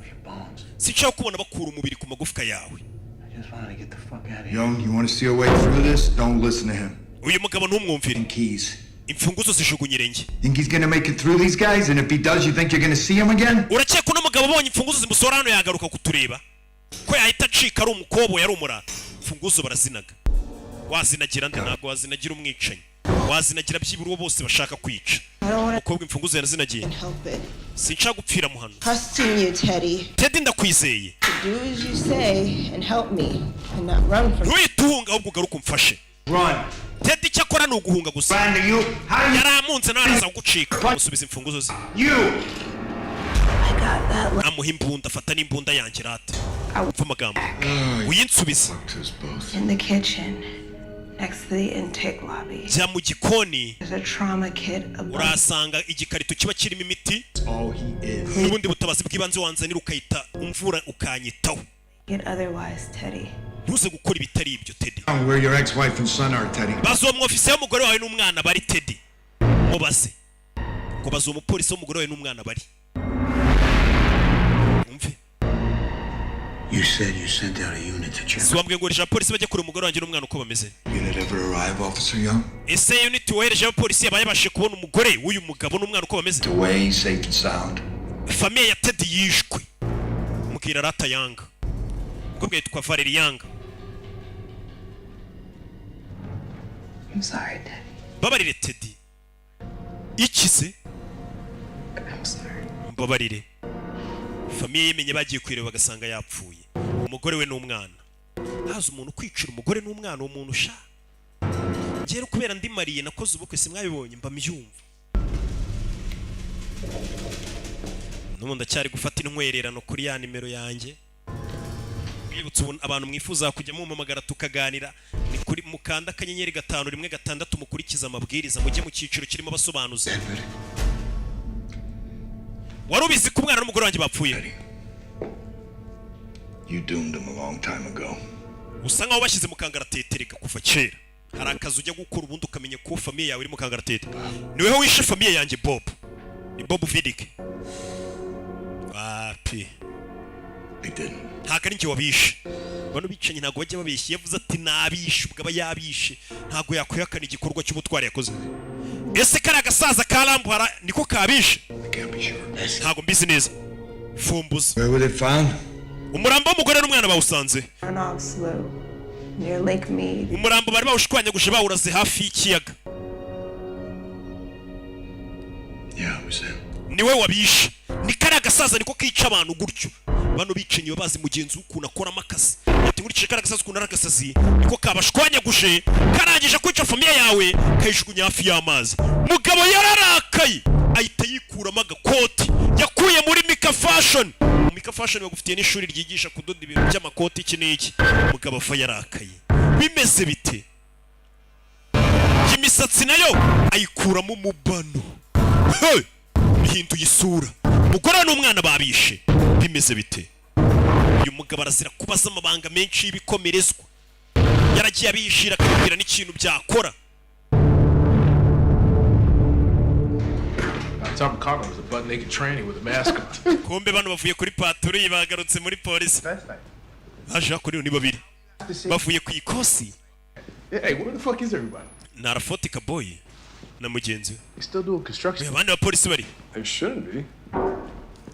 Sinshaka kubona bakura umubiri ku magufwa yawe. I just want to get the fuck out of here. Young, you want to see a way through this? Don't listen to him. Uyu mugabo ntumwumvire. Keys. Imfunguzo zijugunyire nge. Think he's gonna make it through these guys? And if he does, you think you're gonna see him again? Urakeka uno mugabo abonye imfunguzo zimusora hano yagaruka kutureba? Ko yahita acika ari umukobo yari umura. Imfunguzo barazinaga. Wazinagira nde ntabwo wazinagira umwicanyi. Wazinagira byiburo bose bashaka kwica. Ukobwa imfunguzo yarazinagiye. Sinshaka gupfira mu hano. Trusting you, Teddy. Teddy ndakwizeye. Do as you say and help me and not run from. Ntuhunga ahubwo ugaruka umfashe. Run. Teddy cyakora ni uguhunga gusa. Yaramunze nawe araza kugucika. Musubiza imfunguzo ze. Amuha imbunda afata n'imbunda yanjye rate. Upfa amagambo. Uyinsubize. In the kitchen. Next to the intake lobby. Jya mu gikoni. There's a trauma kit above. Urasanga igikarito kiba kirimo imiti. N'ubundi butabazi bw'ibanze wanzanira ukayita umvura ukanyitaho. Get otherwise, Teddy. Ntuze gukora ibitari ibyo, Teddy. Where your ex-wife and son are, Teddy. Bazo mu office y'umugore wawe n'umwana bari, Teddy. Mubaze. Ngo bazo mu polisi y'umugore wawe n'umwana bari. Umve. You said you sent out a unit to check. Swambwe ngo rija polisi bajye kure umugore wanjye n'umwana uko bameze. Unit ever arrive, Officer Young? Ese unit wohereje abapolisi yabayabashe kubona umugore w'uyu mugabo n'umwana uko bameze. Away, safe and sound. Famille ya Teddy yishwe. Mukira Rata Young. Ubwo yitwa Valerie Young. I'm sorry, Teddy. Babarire Teddy. Ikize? I'm sorry. Babarire. Famille yemenye bagiye kwireba bagasanga yapfuye. Umugore we n'umwana. Haza umuntu kwicira umugore n'umwana umuntu sha. Ngero kubera ndi Mariye nakoze ubukwe simwabibonye mba myumva. Nubundi cyari gufata intwererano kuri ya nimero yanjye. Bibutse abantu mwifuza kujya mumpamagara tukaganira ni kuri mukanda kanyenyeri 516 mukurikiza amabwiriza mujye mu cyiciro kirimo abasobanuzi. Warubizi ku mwana n'umugore wanjye bapfuye. You doomed him a long time ago. Usa nkaho bashyize mu kangaratetereka kuva kera. Hari akazi ujya gukora ubundi ukamenya ko famiye yawe iri mu kangaratete. Niweho wishe famiye yanjye Bob. Ni Bob Vidic. Papi. Ntabwo ari njye wabishe. Bano bicanyi ntabwo bajya babeshya. Yavuze ati nabishe ubwo aba yabishe. Ntabwo yakwihakana igikorwa cy'ubutwari yakoze. Ese kari agasaza karambuhara niko kabishe? Ntabwo mbizi neza. Fumbuza. Where were they found? Umurambo w'umugore n'umwana bawusanze. Near Lake Mead. Umurambo bari bawushwanyaguje bawuraze hafi y'ikiyaga. Yeah, was him. Niwe wabishe. Ni kari agasaza niko kica abantu gutyo. Bano bicenye babazi mugenzi ukuntu akora amakasi. Ati ngurice kari agasaza ukuntu aragasazi niko kabashwanyaguje karangije kwica famiye yawe kayishugunya hafi y'amazi. Mugabo yararakaye ahita yikuramo agakoti yakuye muri Mika Fashion. Mika Fashion bagufitiye n'ishuri ryigisha kudoda ibintu by'amakoti iki n'iki. Mugabo afa yarakaye. Bimeze bite? Imisatsi nayo ayikuramo umubano. Hey! Bihinduye isura. Mugore n'umwana babishe. Bimeze bite? Uyu mugabo arazira kubaza amabanga menshi y'ibikomerezwa. Yaragiye abishira akabwira n'ikintu byakora. Tom Carter was a butt-naked tranny with a mask on. Kombe bano bavuye kuri patrouille bagarutse muri polisi. Baje kuri ni babiri. Bavuye ku ikosi. Hey, where the fuck is everybody? Narfotica boy na mugenzi. They still doing construction. Abandi ba polisi bari. They shouldn't be.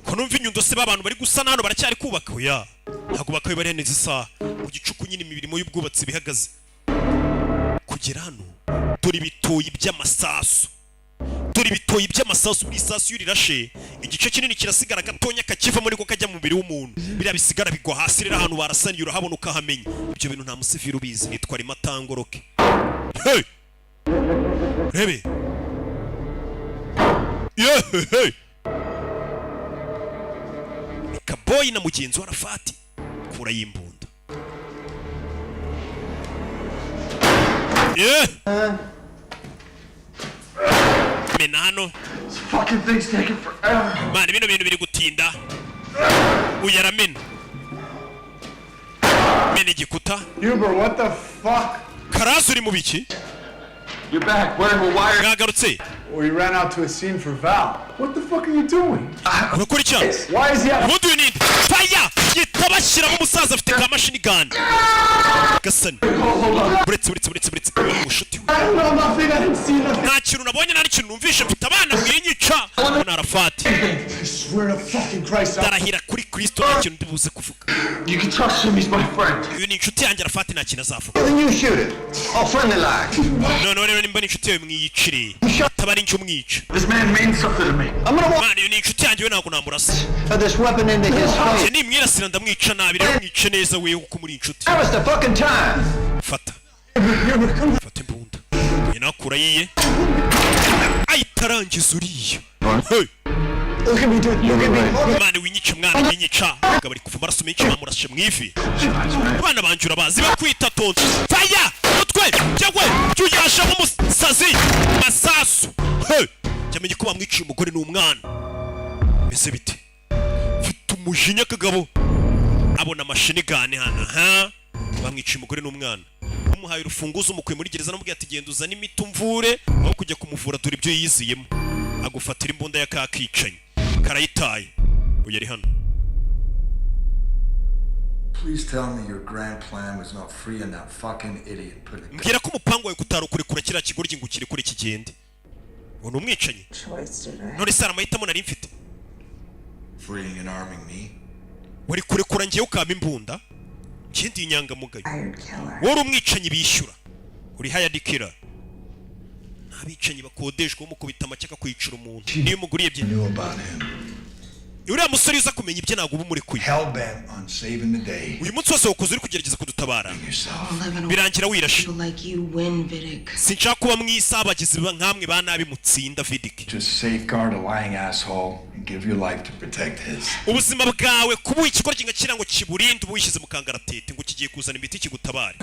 Konumva inyundo se babantu bari gusana hano baracyari kubaka oya. Ntago bakaye bari neza isa mu gicuku nyine imirimo y'ubwubatsi bihagaze. Kugera hano turi bitoyi by'amasasu. Turi bitoyi by'amasasu muri sasu yurirashe igice kinini kirasigara gatonya kakiva muri ko kajya mu mubiri w'umuntu. Bira bisigara bigwa hasi rero ahantu barasaniye urahabona ukahamenya. Ibyo bintu nta musifiri ubizi nitwa Rimatangoroke. Hey! Rebe. Yeah, hey. Kaboyi na mugenzi wa Rafati kura y'imbunda. Yeah. Menano. This fucking thing's taking forever. Man, bino bintu biri gutinda. Uyaramena. Mene gikuta. Huber, what the fuck? Karasu uri mu biki? You're back. Where were wires? Gagarutse. We ran out to a scene for Val. What the fuck are you doing? Urakora iki? Why is he out? What do you need? Fire! Yitabashira mu musaza afite ka machine gun. Gasani. Buretse. Mushuti. I don't know nothing. I didn't see nothing. Nta kintu nabonye nta kintu numvishe mfite abana mwinyica. Na Rafati. I swear to fucking Christ. Darahira kuri Kristo nta kintu ndibuze kuvuga. You can trust him. He's my friend. Uyu ni inshuti yanjye Rafati nta kintu azavuga. Then you shoot it. All friendly like. No, rero nimba ni inshuti yawe mwiyicire. Tabari ncyo mwica. This man means something to me. I'm gonna walk Man, uyu ni inshuti yanjye we ntabwo namurasa. this weapon into his face. Ni mwirasira ndamwica nabi rero mwice neza wewe uko muri inshuti. That was the fucking time. Fata imbunda. Inakura yiye. Ayitarangiza uriya. Hey. Look at me, dude. Look at me. Mane winyica mwana winyica. Gabari kuva amaraso menshi bamurashe mu ivi. Abana banjura bazi bakwita tonto. Faya! Mutwe! Cyagwe! Cyuyasha mu musazi. Masasu. Hey! Cyamenye ko bamwiciye umugore n'umwana. Bese bite? Mfite umujinya kagabo. Abona machine gun hana, ha? Bamwiciye umugore n'umwana. Umuhaye urufunguzo umukwe muri gereza namubwiye ati genda uzana imitumvure aho kujya kumuvura dore ibyo yiziyemo. Agufatira imbunda ya kakicanye. Karayitaye. Uyu ari hano. Please tell me your grand plan was not free and that fucking idiot put it. Mbwira ko umupango wawe kutarukurekura kiriya kigoryi ngo ukire kuri kigende. Uno umwicanyi. None sara amahitamo nari mfite. Freeing and arming me. Wari kurekura ngiye ukama imbunda. Kindi inyangamugayo. Wari umwicanyi bishyura. Uri hired killer. Abicanyi bakodeshwa umukubita amacyaka kwicira umuntu. Niyo muguriye bye. uriya musore uza kumenya ibyo ntabwo uba muri kuye Hell bent on saving the day. uyu munsi wose wakoze uri kugerageza kudutabara birangira wirashe sinshaka kuba mw'isi abagizi nk'amwe ba nabi mutsinda Vidic. Just safeguard a lying asshole and give your life to protect his. ubuzima bwawe kubuha ikigoryi ngakira ngo kiburinde uba wishyize mu kangaratete ngo kigiye kuzana imiti kigutabare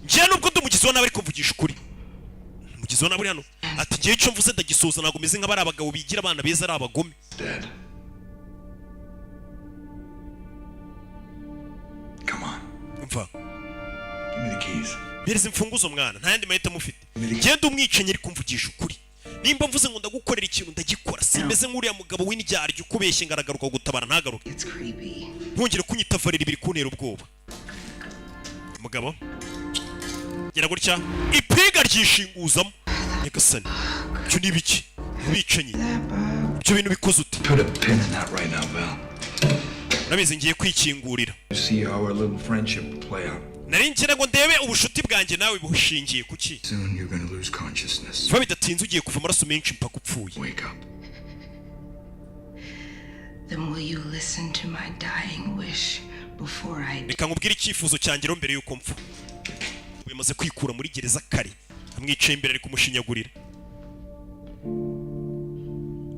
njye nubwo ndi umugizi wa nabi ariko mvugisha ukuri umugizi wa nabi hano ati ngiye icyo mvuze ndagisoza ntabwo meze nk'abari abagabo bigira abana beza ari abagome. Umva. Give me the keys. Bireze imfunguzo mwana nta yandi mahitamo ufite. Genda umwicenye ariko mvugisha ukuri. Nimba mvuze ngo ndagukorera ikintu ndagikora simeze nk'uriya mugabo w'indyaryo ukubeshye ngaragaruka gutabara ntagaruke. Ntongere kunyita Valeri biri kuntera ubwoba. Mugabo gera gutya ipiga ryishinguzamo nyagasani cyo nibiki bicenye ibyo bintu bikoze ute. Put a pin in that right now, Val. Urabizi ngiye kwikingurira. See how our little friendship play out. Nari ngira ngo ndebe ubushuti bwanjye nawe bushingiye kuki. Soon you're going to lose consciousness. Vuba bidatinze ugiye kuva amaraso menshi mpaka upfuye. Wake up. Then will you listen to my dying wish before I Reka nkubwire icyifuzo cyanjye ro mbere yuko mpfa. Bimaze kwikura muri gereza kare. Amwicaye imbere ari kumushinyagurira.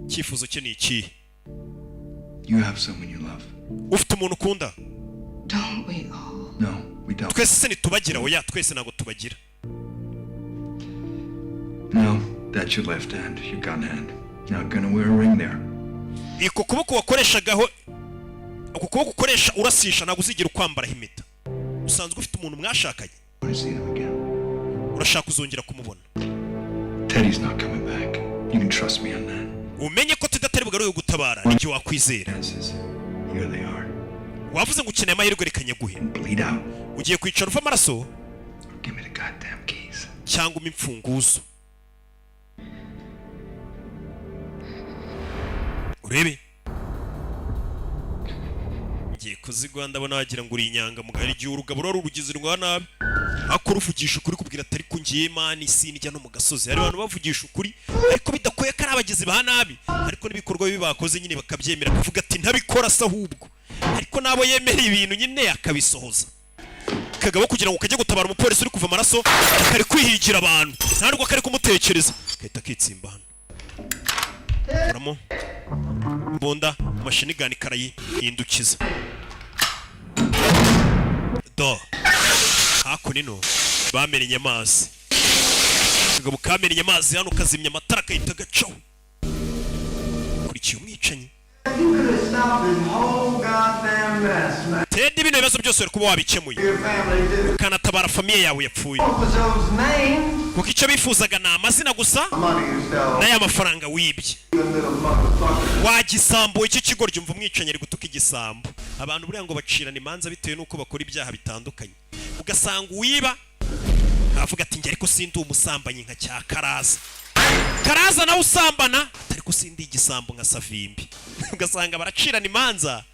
Icyifuzo cye ni iki? You have someone you love. Ufite umuntu ukunda? Don't we all? No, we don't. Twese se nitubagira oya twese nago tubagira. No, that's your left hand, your gun hand. Not gonna wear a ring there. Iko kuboko wakoreshagaho uko kuboko ukoresha urasisha ntabwo uzigira ukwambara impeta. Usanzwe ufite umuntu mwashakanye. Urashaka uzongera kumubona. Teddy's not coming back. You can trust me on that. Umenye ko tudatari bugaruye gutabara nicyo wakwizera. Here they are. Wavuze ngo ukeneye amahirwe rekanye guhe. Bleed out. Ugiye kwicara uva amaraso? Give me the goddamn keys. Cyangwa imfunguzo. Urebe. Ngiye kuzigwa ndabona wagira ngo uri inyanga mugari gihe urugabo rwo rugize rwa nabi. Akora uvugisha ukuri kubwira atari ko ngiye mani sinijya no mu gasozi. Hari abantu bavugisha ukuri ariko bidakoye ko abagizi ba nabi. Ariko nibikorwa bibi bakoze nyine bakabyemera kuvuga ati ntabikora se ahubwo. Ariko nabo yemera ibintu nyine akabisohoza. Kagabo kugira ngo kajye gutabara umupolisi uri kuva amaraso akari kwihigira abantu. Ntabwo akari kumutekereza. Kahita kitsimba hano. Uramo. Bonda mashini gani karayi hindukiza. Do. Hakunino bamenye amazi. Kagabo kamenye amazi hano kazimya amatara kayita gacaho. Kurikiye umwicanyi. Teddy bino bibazo byose uri kuba wabikemuye. Ukanatabara famiye yawe yapfuye. Kuko icyo bifuzaga ni amazina gusa n'aya mafaranga wibye. Wagisambo iki kigo ryumva umwicanyi ari gutuka igisambo. Abantu buriya ngo bacirana imanza bitewe nuko bakora ibyaha bitandukanye. Ugasanga uwiba avuga ati nge ariko sindi umusambanyi nka cya Karaza. Karaza nawe usambana ariko sindi igisambo nka Savimbi. Ugasanga baracirana imanza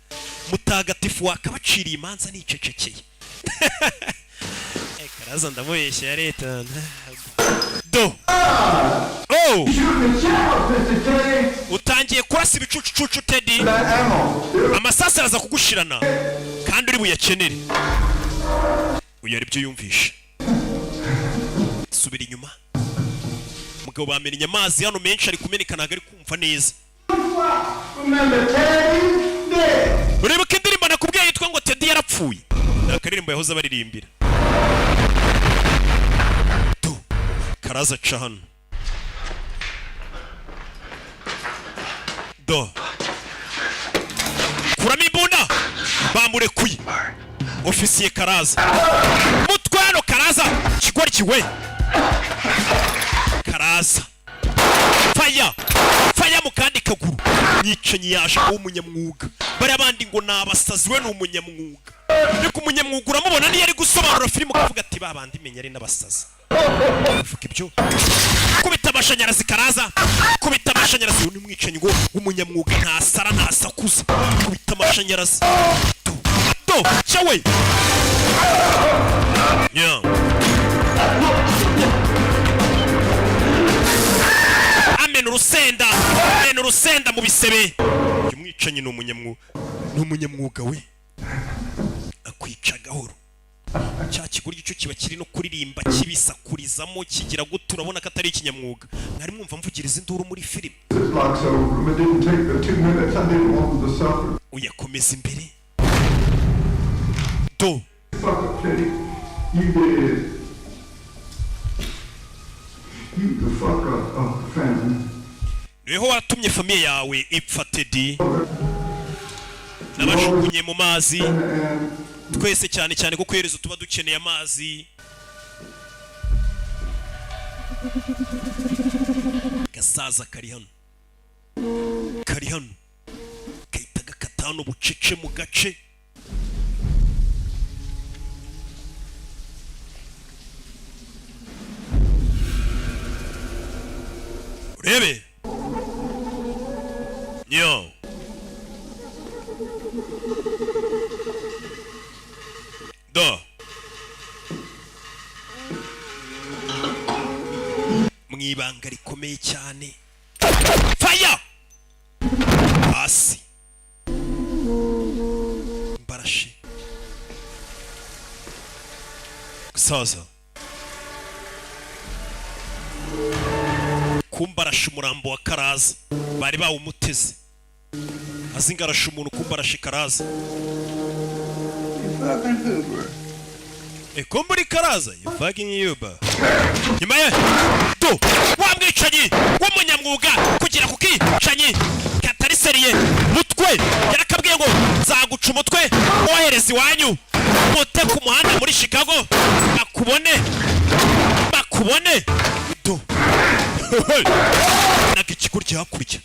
mutagatifu wakabaciriye imanza nicecekeye. Karaza ndamubeshya ya leta. Do. Oh. Utangiye kurasa ibicucucucu Teddy. Amasasa araza kugushirana kandi uri buyakenere. Uyu ari byo yumvisha. Subira inyuma. Mugabo bamenye amazi hano menshi ari kumeneka ntago ari kumva neza. Ureba ko indirimbo nakubwiye yitwa ngo Teddy yarapfuye. Akaririmbo yahoze baririmbira. Tu. Karaza ca hano. Do. Kuramo imbunda. Bamurekuye. Ofisiye Karaza. Mutwano Karaza. Kigori kiwe. Karaza. Fire. Fire mu kandi kaguru. Nicenye yaje umunyamwuga. Bari abandi ngo nabasazi we n'umunyamwuga. Ariko umunyamwuga uramubona niyo ari gusobanura filime kuvuga ati babandi menya ari n'abasazi. Fuka ibyo. Kubita amashanyarazi Karaza. Kubita amashanyarazi uyu mwicanyi ngo umunyamwuga ntasara ntasakuza. Kubita amashanyarazi. Do, chawe. Yeah. Amen urusenda. Amen urusenda mu bisebe. Uyu mwicanyi ni umunyamwuga we, akwica gahoro. Cya kigoryi cyo kiba kiri no kuririmba kibisakurizamo kigira gute, urabona ko atari ikinyamwuga. Mwari mwumva mvugiriza induru muri filime. Uyakomeza imbere do niho watumye famiye yawe ipfa Teddy, n'abashukunye mu mazi twese, cyane cyane kuko iherezo tuba dukeneye amazi. Gasaza kari hano kahita gakatano bucece mu gace. Urebe yo do mwibanga rikomeye cyane. Fire hasi mbarashi gusaza kumbarasha umurambo wa Karaza, bari bawumuteze azingarasha umuntu kumbarasha Karaza. Kumburi Karaza you fucking Uber. Nyuma ye do wamwicanyi w'umunyamwuga kugira kukicanyi katari seriye mutwe yarakabwiye ngo zaguca umutwe wohereza iwanyu mote ku muhanda muri Chicago bakubone do nagikigurya hakurya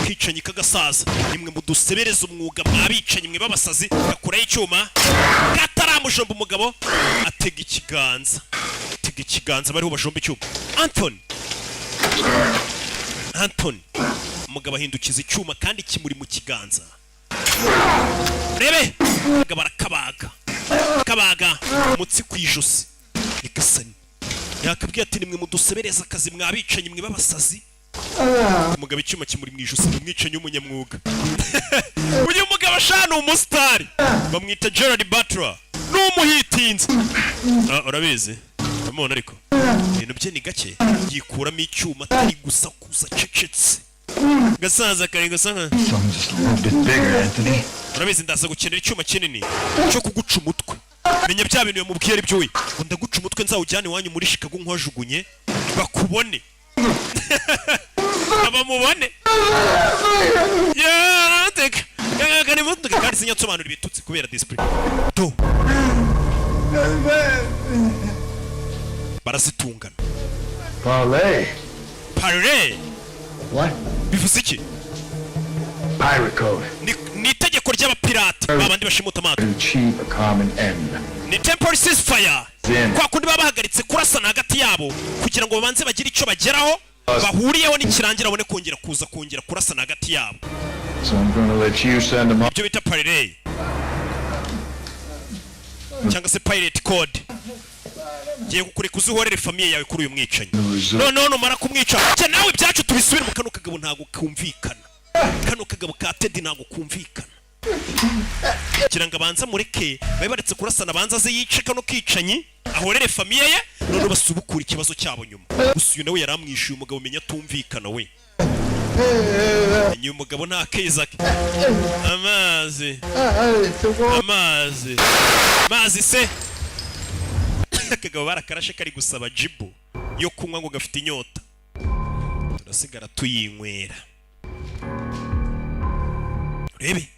kicanyi kagasaza. Nimwe mudusebereza umwuga mwabicanyi mwe babasazi gakuraho icyuma gataramushomba umugabo atega ikiganza bariho bashomba icyuma. Anthony umugabo ahindukiza icyuma kandi kimuri mu kiganza. Rebe kabaga mutsi kwijosi igasani yakabwiye ati nimwe mudusebereza akazi mwabicanyi mwe babasazi. Umugabo icyuma kimuri mu ijosi umwicanyi w'umunyamwuga. Uyu mugabo ashana umustar bamwita Gerard Butler n'umuhitinze. Urabizi amona ariko ibintu bye ni gake yikuramo icyuma atari gusakuza cecetse. Gasaza kare gasanga urabizi ndaza gukenera icyuma kinini cyo kuguca umutwe. Menya bya bintu yamubwiye ari byo we ngo ndaguca umutwe nzawujyane wanyu muri Chicago nkwajugunye bakubone abamubone teka kani mutu kandi sinyatsobanura ibitutsi kubera display to barazitungana. Parlay. What? Bivuze iki? Pirate code. Ni itegeko ry'abapirate babandi bashimuta amato. Achieve a common end. Ni temporary ceasefire. Kwa kundi babahagaritse kurasana hagati yabo kugira ngo babanze bagire icyo bageraho bahuriyeho n'ikirangira abone kongera kurasana hagati yabo. So I'm going to let you send them up. Ibyo bita parlay cyangwa se pirate code. Giye kukureka uzihorere famiye yawe kuri uyu mwicanyi. No numara kumwica cye nawe ibyacu tubisubire mu kano kagabo ntago kumvikana. Kano kagabo ka Teddy ntago kumvikana. Kiranga banza mureke babaretse kurasana banza ze yice kano kicanyi ahorere famiye ye none basubukura ikibazo cyabo nyuma. Usuyu nawe yaramwishuye umugabo menya tumvikana we. Enyu umugabo nta keza amazi se kagabo barakarashe kari gusaba jibu yo kunywa ngo gafite inyota turasigara tuyinywera. Urebe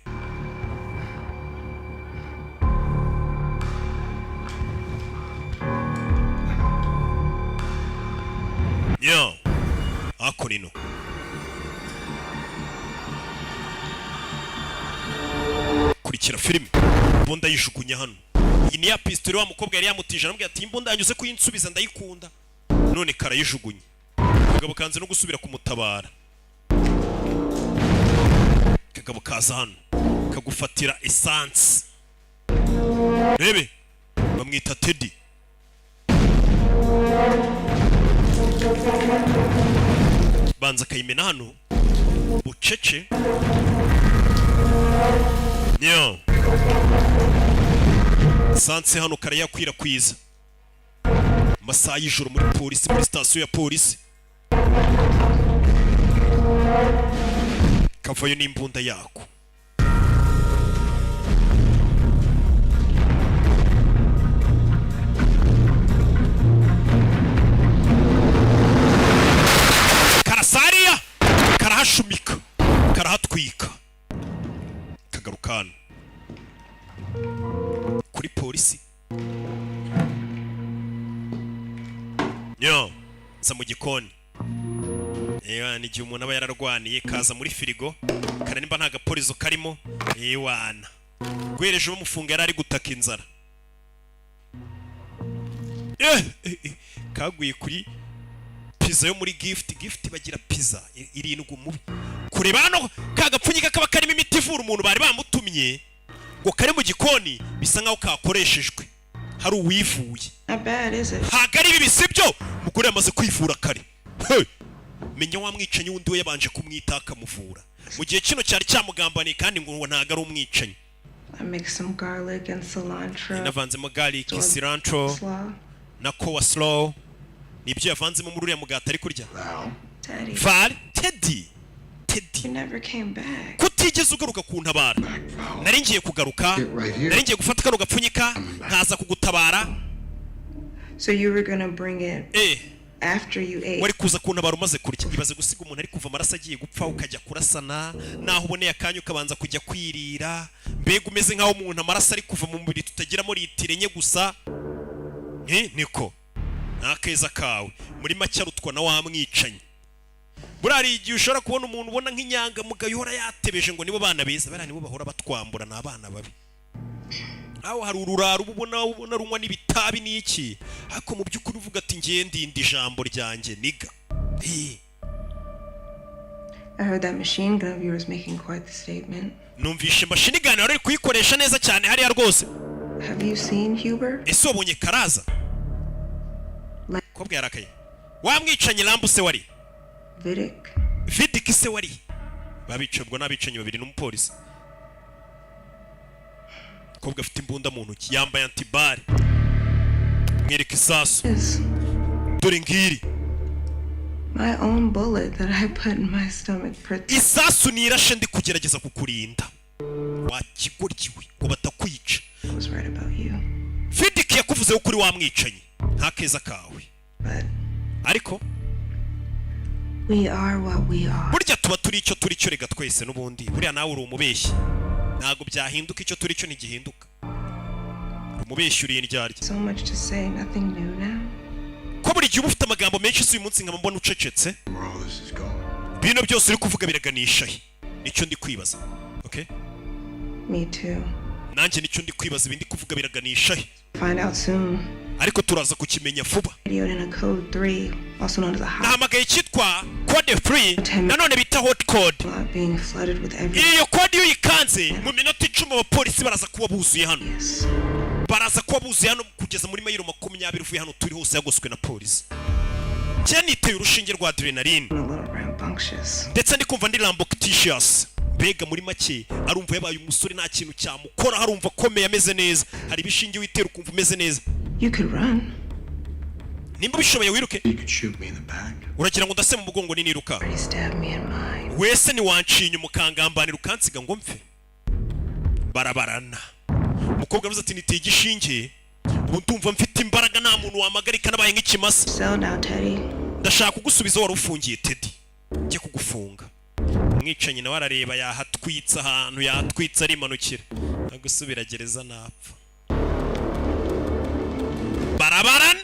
yo akorino kurikira filime imbunda yishukunya hano. Iyi ni ya pistole wa mukobwa yari yamutije aramubwira ati imbunda yanyuze kuyinsubiza ndayikunda none karayijugunye. Kagabo kanze no gusubira kumutabara. Kagabo kaza hano kagufatira essence. Rebe bamwita Teddy. Banza kayimena hano bucece. Yo sanse hano karayakwirakwiza masaha y'ijoro muri polisi, muri sitasiyo ya polisi. Kavayo n'imbunda yako. Karasariya karahashumika, karahatwika, kagarukana kuri polisi. Yo za mu gikoni. Ewana igihe umuntu aba yararwaniye kaza muri firigo kana nimba nta gaporizo karimo. Ewana gwereje bamufunga yari ari gutaka inzara. Kaguye kuri pizza yo muri gift bagira pizza irindwi mubi. Kureba hano kagapfunyika kaba karimo imiti ivura umuntu bari bamutumye ngo kari mu gikoni bisa nkaho kakoreshejwe hari uwivuye. Hagari ibi bisibyo mugore yamaze kwivura kare. Menya wamwicanyi wundi we yabanje kumwita akamuvura mu gihe kino cyari cyamugambaniye kandi ngo ntago ari umwicanyi. I make some garlic and cilantro. Navanzemo garlic, cilantro na coleslaw. Nibyo yavanzemo muri uriya mugati ari kurya. Val, Teddy. You never came back. Kutigeze ugaruka kuntabara. Nari ngiye kugaruka. Nari ngiye gufata kano gapfunyika nkaza kugutabara. So you were gonna bring it after you ate. Wari kuza kuntabara umaze kurya. Ibaze gusiga umuntu ari kuva amaraso agiye gupfa ukajya kurasana naho uboneye akanyu kabanza kujya kwirira. Mbega umeze nkaho umuntu amaraso ari kuva mu mubiri tutagiramo litiro enye gusa. Niko nakeza kawe muri make arutwa na wamwicanye. Burari igihe ushobora kubona umuntu ubona nk'inyanga mugayo uhora yatebeje ngo nibo bana beza barani bo bahora batwambura n'abana babi. Aho hari ururaro ubona runywa n'ibitabi n'iki ariko mu by'ukuri uvuga ati ngiye ndindi ijambo ryanjye niga. I heard that machine gun of yours making quite the statement. Numvishe machine gun ari kuyikoresha neza cyane hariya rwose. Have you seen Huber? Ese ubonye Karaza? Kobwa yarakaye. Wamwicanye Lambuse wari? Vidic se wari? Babicobwa n'abicanyi babiri n'umupolisi. Kobwa afite imbunda mu ntoki yambaye antibare. Mwereka isasu. Dore ngiri. My own bullet that I put in my stomach. Isasu nirashe ndi kugerageza kukurinda. Wakigoryiwe ngo batakwica. Was right about you. Vidic yakuvuze ukuri wamwicanye. Nta keza kawe. Ariko we are what we are. Burya tuba turi icyo turi cyo rega twese n'ubundi. Buriya nawe uri umubeshyi. Ntago byahinduka icyo turi cyo ntigihinduka. Umubeshyi uri indyarya. So much to say, nothing new now. Ko buri gihe ufite amagambo menshi uyu munsi nkaba mbona ucecetse. Bino byose uri kuvuga biraganisha he? Nicyo ndi kwibaza. Okay? Me too. Nanjye nicyo ndi kwibaza ibindi kuvuga biraganisha he? Find out soon. Ariko turaza kukimenya vuba. Nahamagaye cyitwa code 3 nanone bita hot code. Iyo code iyo yikanze mu minota 10 abapolisi baraza kuba buzuye hano. Baraza kuba buzuye hano kugeza muri mayiro 20 uvuye hano turi hose yagoswe na polisi. Cyaniteye urushinge rwa adrenaline. Ndetse ndi kumva ndi lamboctitious. Mbega muri make arumva yabaye umusore nta kintu cyamukora harumva komeye ameze neza. Hari bishinge witera ukumva umeze neza. You could run. Nimba bishoboye wiruke. You could shoot me in the back. Uragira ngo ndase mu mugongo niniruka. Stab me in mine. Wese ni wanciye umukangambanira ukansiga ngo mfe. Barabarana. Umukobwa avuze ati niteye igishinge. Ubu ndumva mfite imbaraga nta muntu wamagarika nabaye nk'ikimasa. Sell now, Teddy. Ndashaka kugusubiza wari ufungiye Teddy. Ngiye kugufunga. Umwicanyi nawe arareba yahatwitsa ahantu yatwitsa ari manukira. Nagusubira gereza napfa. Barabarana.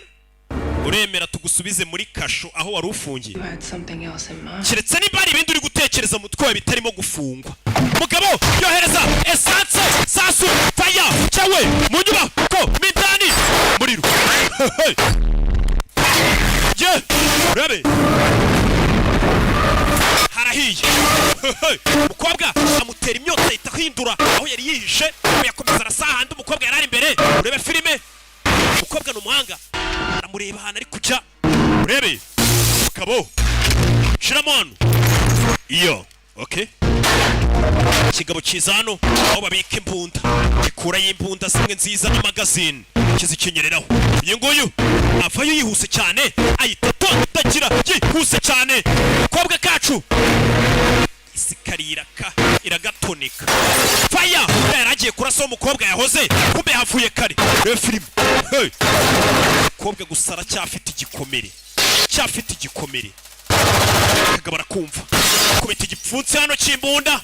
Uremera tugusubize muri kasho aho wari ufungiye. Kiretse niba ari ibindi uri gutekereza mu twawe bitarimo gufungwa. Mugabo yohereza essence sasu fire cyawe mu nyubako midani muriro. Je rabe harahiye. Umukobwa amutera imyotsi ahita ahindura aho yari yihishe yakomeza arasahanda umukobwa yari ari imbere. Urebe filime umukobwa n'umuhanga aramureba hano ari kujya urebe kabo shiramon iyo Okay, ikigabo kiza hano aho babika imbunda, gikurayo imbunda zimwe nziza n'amagazine kizikenyereraho. uyu nguyu avayo yihuse cyane, ahita agira yihuse cyane. Kobwa kacu isikarira iragatonika. Fire yaragiye kurasa umukobwa yahoze, kumbe havuye kare. Film hey, kobwa gusara cyafite igikomere, kagabara kumva kubita igipfunsi hano cy'imbunda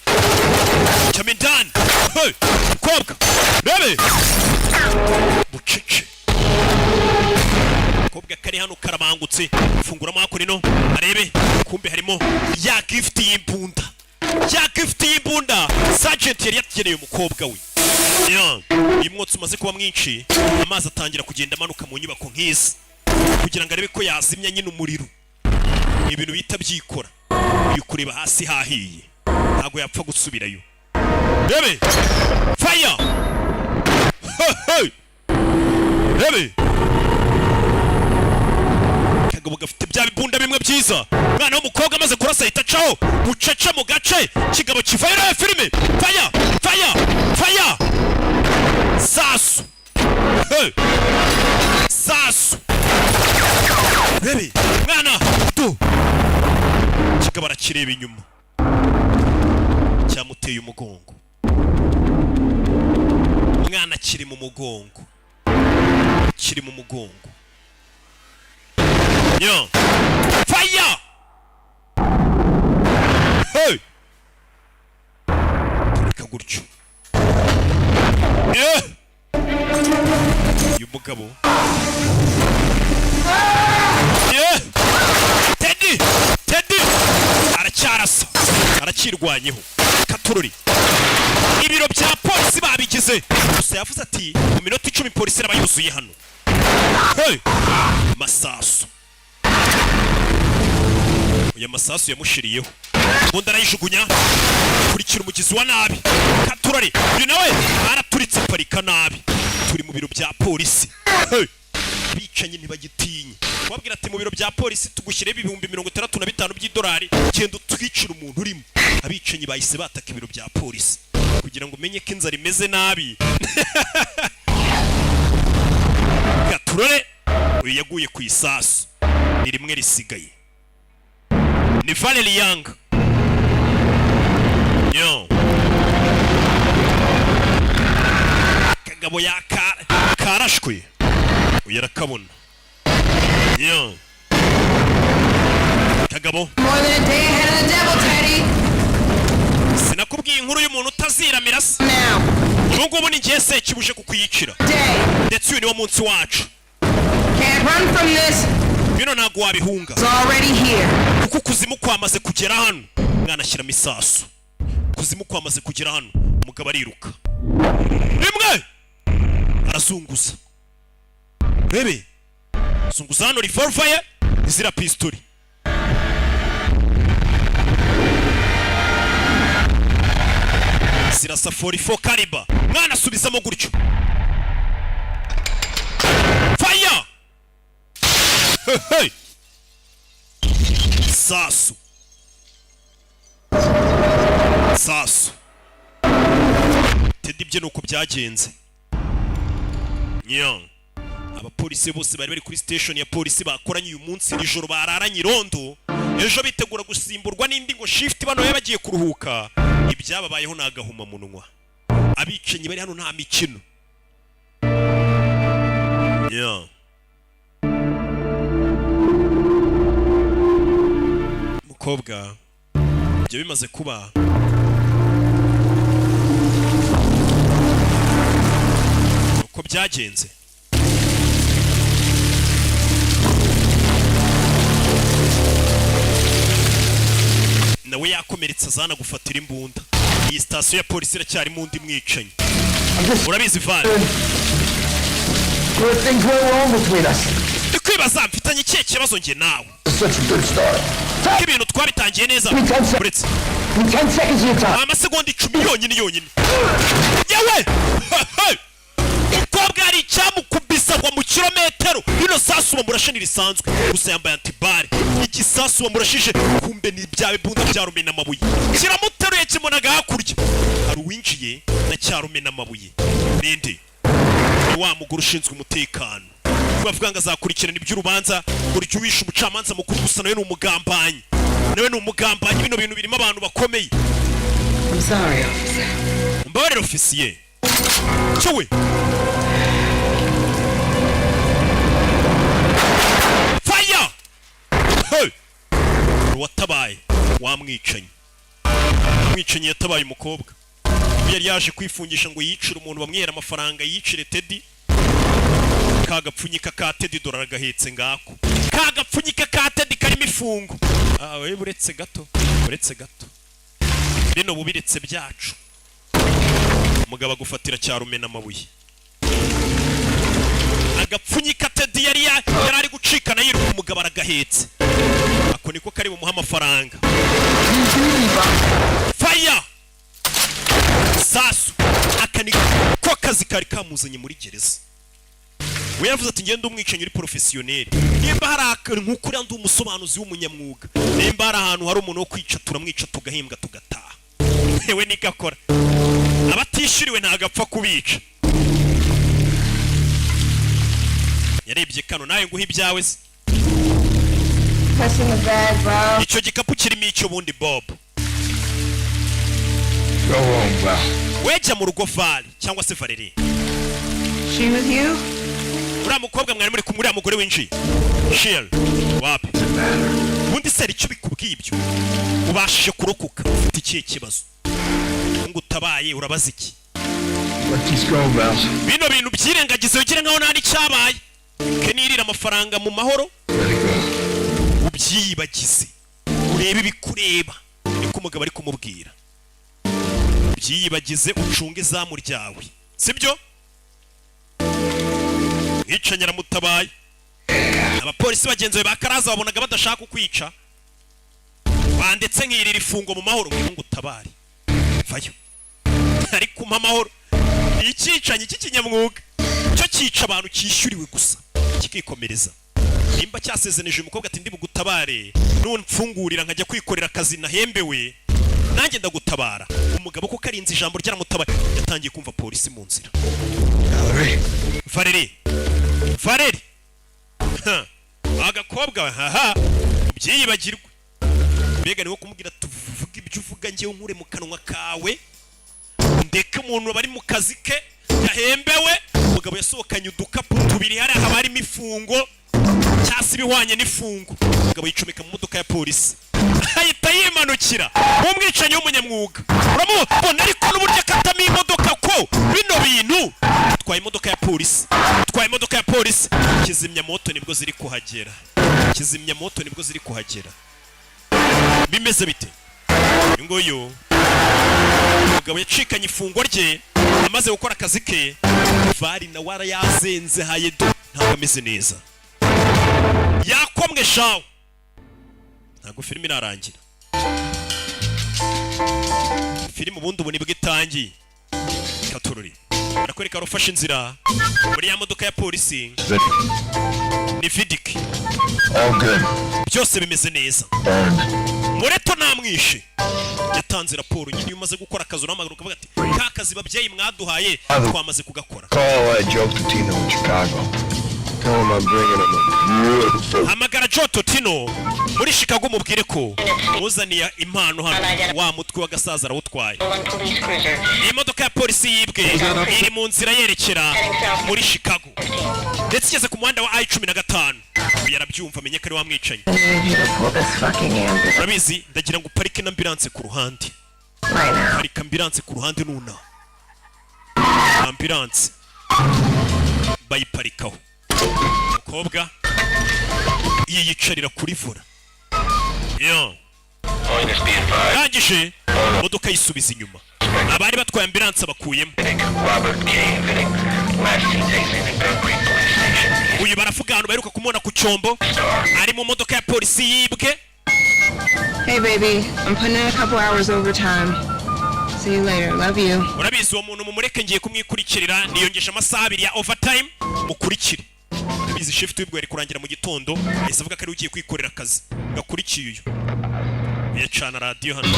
cyamindani. Hey, kobwa rebe bucece, kobwa kari hano karamangutse, fungura amako nino arebe, kumbe harimo ya gift y'imbunda, Sergeant yari yatugeneye umukobwa we. Uyu mwotsi umaze kuba mwinshi, amazi atangira kugenda amanuka mu nyubako nk'izi kugira ngo arebe ko yazimya nyine umuriro. Ibintu bita byikora, iyo kureba hasi hahiye ntago yapfa gusubirayo. Rebe fire rebe kagabo gafite bya bibunda bimwe byiza. Mwana w'umukobwa amaze kurasa ahita acaho bucece mu gace, kigabo kivayo. Rebe filime fire sasu sasu. Rebe mwana tu kigabo arakireba inyuma, cyamuteye umugongo. Mwana kiri mu mugongo, yo fire hey kagurcho uyu mugabo Teddy aracyarasa, arakirwanyeho katururi. Ibiro bya polisi babigize gusa, yavuze ati mu minota 10 polisi irabayuzuye hano. Hey masasu, uyu masasu yamushiriyeho, ubundi arayijugunya kurikira umugizi wa nabi. Katurari uyu nawe araturitse parika nabi. Turi mu biro bya polisi. Hey bicanye ntibagitinye, wabwira ati mu biro bya polisi tugushyire ibihumbi 65 by'idolari, genda utwicira umuntu urimo. Abicanyi bahise bataka ibiro bya polisi kugira ngo umenye ko inzara imeze nabi. Katurare uyu yaguye ku isasu, ni rimwe risigaye, ni Valerie Young. Yo kagabo karashwe, uyu arakabona. Yo kagabo sinakubwiye inkuru y'umuntu utaziramira se. Ngubu ni ngiye se kibuje kukuyicira, ndetse uyu ni wo munsi wacu. Bino ntago wabihunga kuko kuzimu kwamaze kugera hano. Mwana ashyiramo isasu, kuzimu kwamaze kugera hano. Umugabo ariruka, rimwe arazunguza. Rebe zunguza hano revolver ye izira pistoli. Zirasa 44 caliber. Mwana asubizamo gutyo. Fire! Hey! Sasu. Teddy bye nuko byagenze. Nyong. Abapolisi bose bari bari kuri station ya polisi bakoranye uyu munsi ijoro, bararanye irondo. Ejo bitegura gusimburwa n'indi ngo shift bano bagiye kuruhuka. Ibyababayeho nagahuma munwa. Abicenyi bari hano nta mikino. Yeah. Mukobwa ibyo bimaze kuba, uko byagenze. Nawe yakomeretsa azana gufatira imbunda. Iyi station ya polisi iracyari mu ndi mwicanyi. Urabizi Van, ndikwibaza mfitanye ikihe kibazo nge nawe. Ibintu twabitangiye neza uretse amasegonda 10 yonyine. Yewe ukobwa ari icyamukubisa ngo mu kilometero. Bino sasu murashani risanzwe gusa yambaye antibare. igisasu wamurashije kumbe ni bya bibunda bya rumena amabuye kiramuteruye kimunaga hakurya hari uwinjiye na cya rumena amabuye ninde ni wa mugore ushinzwe umutekano bavuga ngo azakurikirana iby'urubanza buryo wishe umucamanza mukuru gusa nawe ni umugambanyi bino bintu birimo abantu bakomeye. I'm sorry, officer. Mbabarira ofisiye cyowe fire hey watabaye wamwicanyi yatabaye umukobwa yari yaje kwifungisha ngo yicire umuntu bamwihera amafaranga yicire Teddy kagapfunyika ka Teddy dollar gahetse ngako kagapfunyika ka Teddy karimo ifungo we buretse gato bino bubiretse byacu umugabo agufatira cya rumena amabuye agapfunyika Teddy yari ari gucikana yiruka umugabo aragahetse ako niko kari bumuha amafaranga fire sasu akani ko kazi kari kamuzanye muri gereza we yavuze ati ngende umwicanyi uri professionnel nimba hari nk'ukuri andi umusobanuzi w'umunyamwuga nimba hari ahantu hari umuntu wo kwica turamwica tugahembwa tugataha yewe nikakora abatishiriwe ntagapfa kubica yarebye kano nawe nguha ibyawe se icyo gikapu kirimo icyo bundi Bob wejya mu rugo Val cyangwa se Valerie She with you? uriya mukobwa mwari muri kumwe uriya mugore winjiye Shell wapi ubundi se icyo bikubwiye ibyo ubashije kurokoka ufite ikihe kibazo ngo utabaye urabaza iki bino bintu byirengagize ugira nkaho nta n'icyabaye kenirira amafaranga mu mahoro ubyiyibagize urebe ibikureba niko umugabo ari kumubwira byiyibagize ucunge izamu ryawe sibyo mwicanyira mutabaye abapolisi bagenzi bakaraza babonaga badashaka kwica bandetse nkirira ifungo mu mahoro ngo utabare vayo ariko mu mahoro ikicanye cy'ikinyamwuga cyo cyica abantu cyishyuriwe gusa kikikomereza nimba cyasezeneje umukobwa ati ndi bugutabare none mfungurira nkajya kwikorera akazi nahembewe nanjye ndagutabara umugabo ko karinze ijambo ryaramutabara yatangiye kumva polisi mu nzira Valerie agakobwa haha byiyibagirwe mbega niwo kumubwira tuvuga ibyo uvuga ngewe nkure mu kanwa kawe ndeke umuntu bari mu kazi ke yahembewe umugabo yasohokanye udukapu tubiri hari harimo ifungo cyasi bihwanye n'ifungo umugabo yicomeka mu modoka ya polisi ahita yimanukira umwicanyi w'umunyamwuga uramubona ariko n'uburyo akatamo imodoka ko bino bintu twaye imodoka ya polisi kizimya moto nibwo ziri kuhagera bimeze bite ngoyo umugabo yacikanye ifungo rye amaze gukora akazi ke Vari na wara yazenze hayedo ntabwo ameze neza yakomwe shawo ntabwo filime irarangira filime ubundi ubu nibwo itangiye katururi barakwereka arufashe inzira muri ya modoka ya polisi ni Vidic byose bimeze neza Mureto namwishe yatanze raporo nyine umaze gukora akazi uramagara ukavuga ati ka kazi babyeyi mwaduhaye twamaze kugakora hamagara Joe Totino muri Chicago mubwire ko uzaniye impano hano wa mutwe w'agasaza arawutwaye imodoka ya polisi yibwe iri mu nzira yerekera muri Chicago ndetse igeze ku muhanda wa I-15 yarabyumva amenye ko ari wamwicanye urabizi ndagira ngo uparike n'ambulance ku ruhande parika ambulance ku ruhande nuna ambulance bayiparikaho umukobwa yiyicarira kuri vora rangije imodoka yisubiza inyuma abari batwaye ambulance bakuyemo uyu baravuga ahantu baheruka kumubona ku cyombo ari mu modoka ya polisi yibwe. Hey baby, I'm putting in a couple hours overtime. See you later. Love you. Urabizi uwo muntu mumureke ngiye kumwikurikirira niyongesha amasaha 2 ya overtime mukurikire. Bizi shift wibwo yari kurangira mu gitondo ahise avuga ko ari ugiye kwikorera akazi. gakurikiye uyu yacana radiyo hano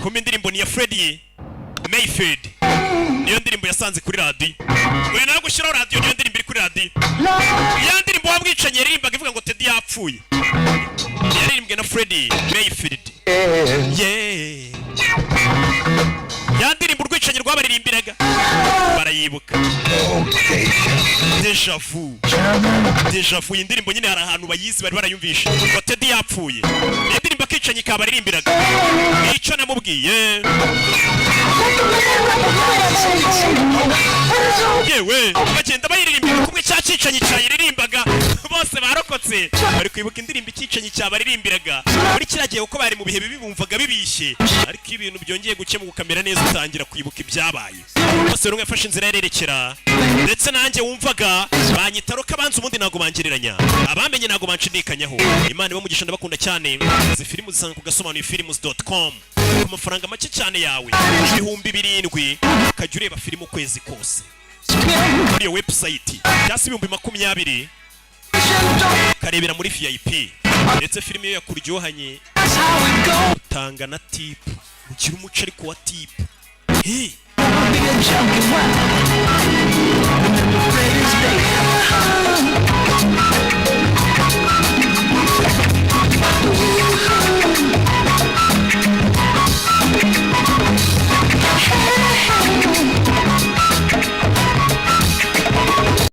kumbe indirimbo ni ya Freddie Mayfield niyo ndirimbo yasanze kuri radiyo we nawe gushyiraho radiyo niyo ndirimbo iri kuri radiyo ya ndirimbo wabwicanye yaririmbaga ivuga ngo Teddy yapfuye yaririmbwe na Freddie Mayfield ya ndirimbo urwicanye rwabaririmbiraga barayibuka Deja vu iyi ndirimbo nyine hari ahantu bayizi bari barayumvisha ngo Teddy yapfuye iyi ndirimbo akicanye kabaririmbiraga icyo namubwiye yewe bagenda bayiririmbira kumwe cya cicanye cyayiririmbaga bose barokotse bari kwibuka indirimbo ikicanye cyabaririmbiraga muri kiragiye uko bari mu bihe bibi bumvaga bibishye ariko ibintu byongeye gukemuka kamera neza utangira kwibuka ibyabaye bose rumwe yafashe inzira yarerekera ndetse nanjye wumvaga banyitaroka abanza ubundi ntago bangereranya abamenye ntago banshidikanyaho Imana ibamugisha ndabakunda cyane izi filmu zisanga ku gasobanurifilms.com ku mafaranga make cyane yawe 7,000 ukajya ureba filmu ukwezi kose muri iyo website cyasi 20,000 karebera muri VIP ndetse filmu iyo yakuryohanye utanga na tip ugira umuco ariko wa tip hey